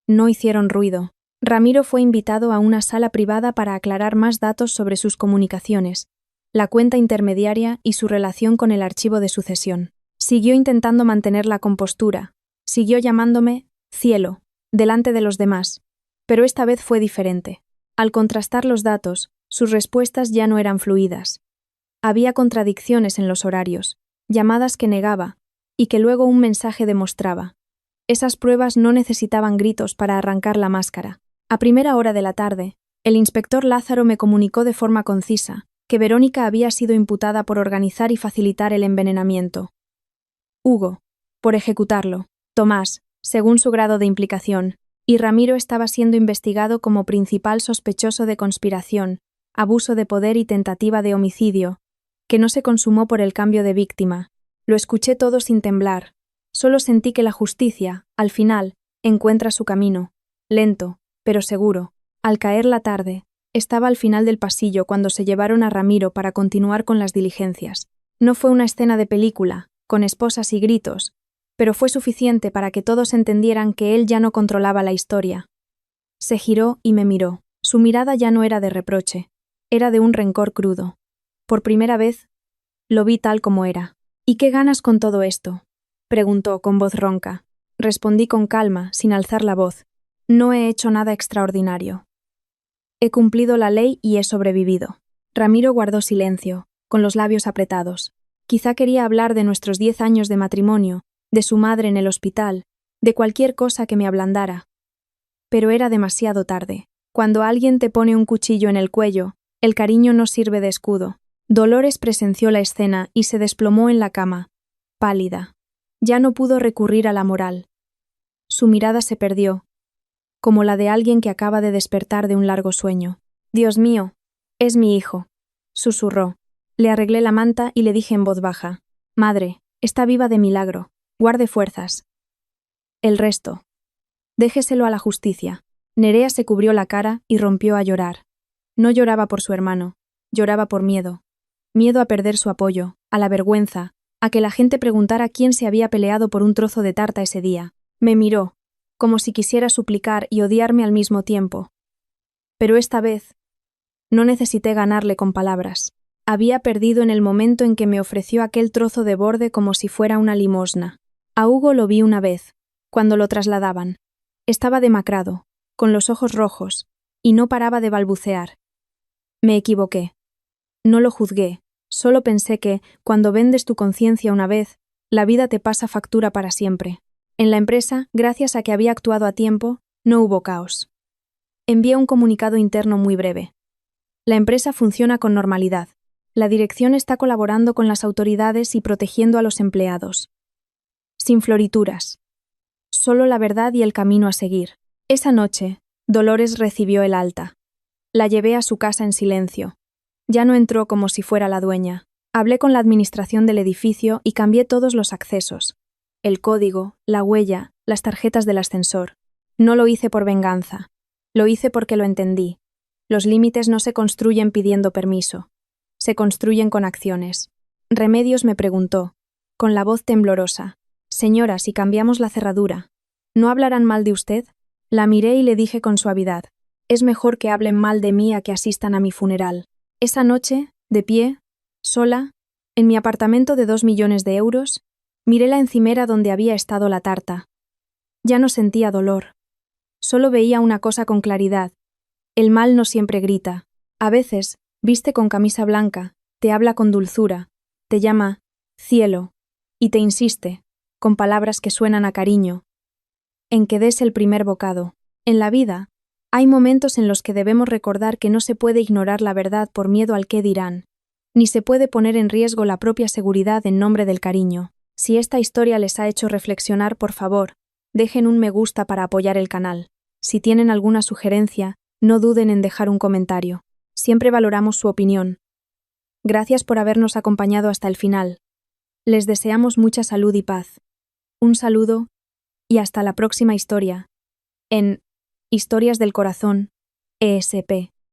S1: No hicieron ruido. Ramiro fue invitado a una sala privada para aclarar más datos sobre sus comunicaciones, la cuenta intermediaria y su relación con el archivo de sucesión. Siguió intentando mantener la compostura, siguió llamándome cielo, delante de los demás, pero esta vez fue diferente. Al contrastar los datos, sus respuestas ya no eran fluidas. Había contradicciones en los horarios, llamadas que negaba, y que luego un mensaje demostraba. Esas pruebas no necesitaban gritos para arrancar la máscara. A primera hora de la tarde, el inspector Lázaro me comunicó de forma concisa que Verónica había sido imputada por organizar y facilitar el envenenamiento. Hugo, por ejecutarlo. Tomás, según su grado de implicación, y Ramiro estaba siendo investigado como principal sospechoso de conspiración, abuso de poder y tentativa de homicidio, que no se consumó por el cambio de víctima. Lo escuché todo sin temblar. Solo sentí que la justicia, al final, encuentra su camino, lento, pero seguro. Al caer la tarde, estaba al final del pasillo cuando se llevaron a Ramiro para continuar con las diligencias. No fue una escena de película, con esposas y gritos, pero fue suficiente para que todos entendieran que él ya no controlaba la historia. Se giró y me miró. Su mirada ya no era de reproche, era de un rencor crudo. Por primera vez, lo vi tal como era. ¿Y qué ganas con todo esto?, preguntó con voz ronca. Respondí con calma, sin alzar la voz. No he hecho nada extraordinario. He cumplido la ley y he sobrevivido. Ramiro guardó silencio, con los labios apretados. Quizá quería hablar de nuestros 10 años de matrimonio, de su madre en el hospital, de cualquier cosa que me ablandara. Pero era demasiado tarde. Cuando alguien te pone un cuchillo en el cuello, el cariño no sirve de escudo. Dolores presenció la escena y se desplomó en la cama, pálida. Ya no pudo recurrir a la moral. Su mirada se perdió, como la de alguien que acaba de despertar de un largo sueño. «Dios mío, es mi hijo», susurró. Le arreglé la manta y le dije en voz baja: «Madre, está viva de milagro. Guarde fuerzas. El resto, déjeselo a la justicia». Nerea se cubrió la cara y rompió a llorar. No lloraba por su hermano, lloraba por miedo. Miedo a perder su apoyo, a la vergüenza, a que la gente preguntara quién se había peleado por un trozo de tarta ese día. Me miró, como si quisiera suplicar y odiarme al mismo tiempo. Pero esta vez, no necesité ganarle con palabras. Había perdido en el momento en que me ofreció aquel trozo de borde como si fuera una limosna. A Hugo lo vi una vez, cuando lo trasladaban. Estaba demacrado, con los ojos rojos, y no paraba de balbucear. Me equivoqué. No lo juzgué, solo pensé que, cuando vendes tu conciencia una vez, la vida te pasa factura para siempre. En la empresa, gracias a que había actuado a tiempo, no hubo caos. Envié un comunicado interno muy breve. La empresa funciona con normalidad. La dirección está colaborando con las autoridades y protegiendo a los empleados. Sin florituras. Solo la verdad y el camino a seguir. Esa noche, Dolores recibió el alta. La llevé a su casa en silencio. Ya no entró como si fuera la dueña. Hablé con la administración del edificio y cambié todos los accesos. El código, la huella, las tarjetas del ascensor. No lo hice por venganza. Lo hice porque lo entendí. Los límites no se construyen pidiendo permiso. Se construyen con acciones. Remedios me preguntó, con la voz temblorosa: «Señora, si cambiamos la cerradura, ¿no hablarán mal de usted?» La miré y le dije con suavidad: «Es mejor que hablen mal de mí a que asistan a mi funeral». Esa noche, de pie, sola, en mi apartamento de 2 millones de euros, miré la encimera donde había estado la tarta. Ya no sentía dolor. Solo veía una cosa con claridad: el mal no siempre grita. A veces, viste con camisa blanca, te habla con dulzura, te llama cielo, y te insiste, con palabras que suenan a cariño, en que des el primer bocado. En la vida, hay momentos en los que debemos recordar que no se puede ignorar la verdad por miedo al qué dirán, ni se puede poner en riesgo la propia seguridad en nombre del cariño. Si esta historia les ha hecho reflexionar, por favor, dejen un me gusta para apoyar el canal. Si tienen alguna sugerencia, no duden en dejar un comentario. Siempre valoramos su opinión. Gracias por habernos acompañado hasta el final. Les deseamos mucha salud y paz. Un saludo y hasta la próxima historia, en Historias del Corazón, ESP.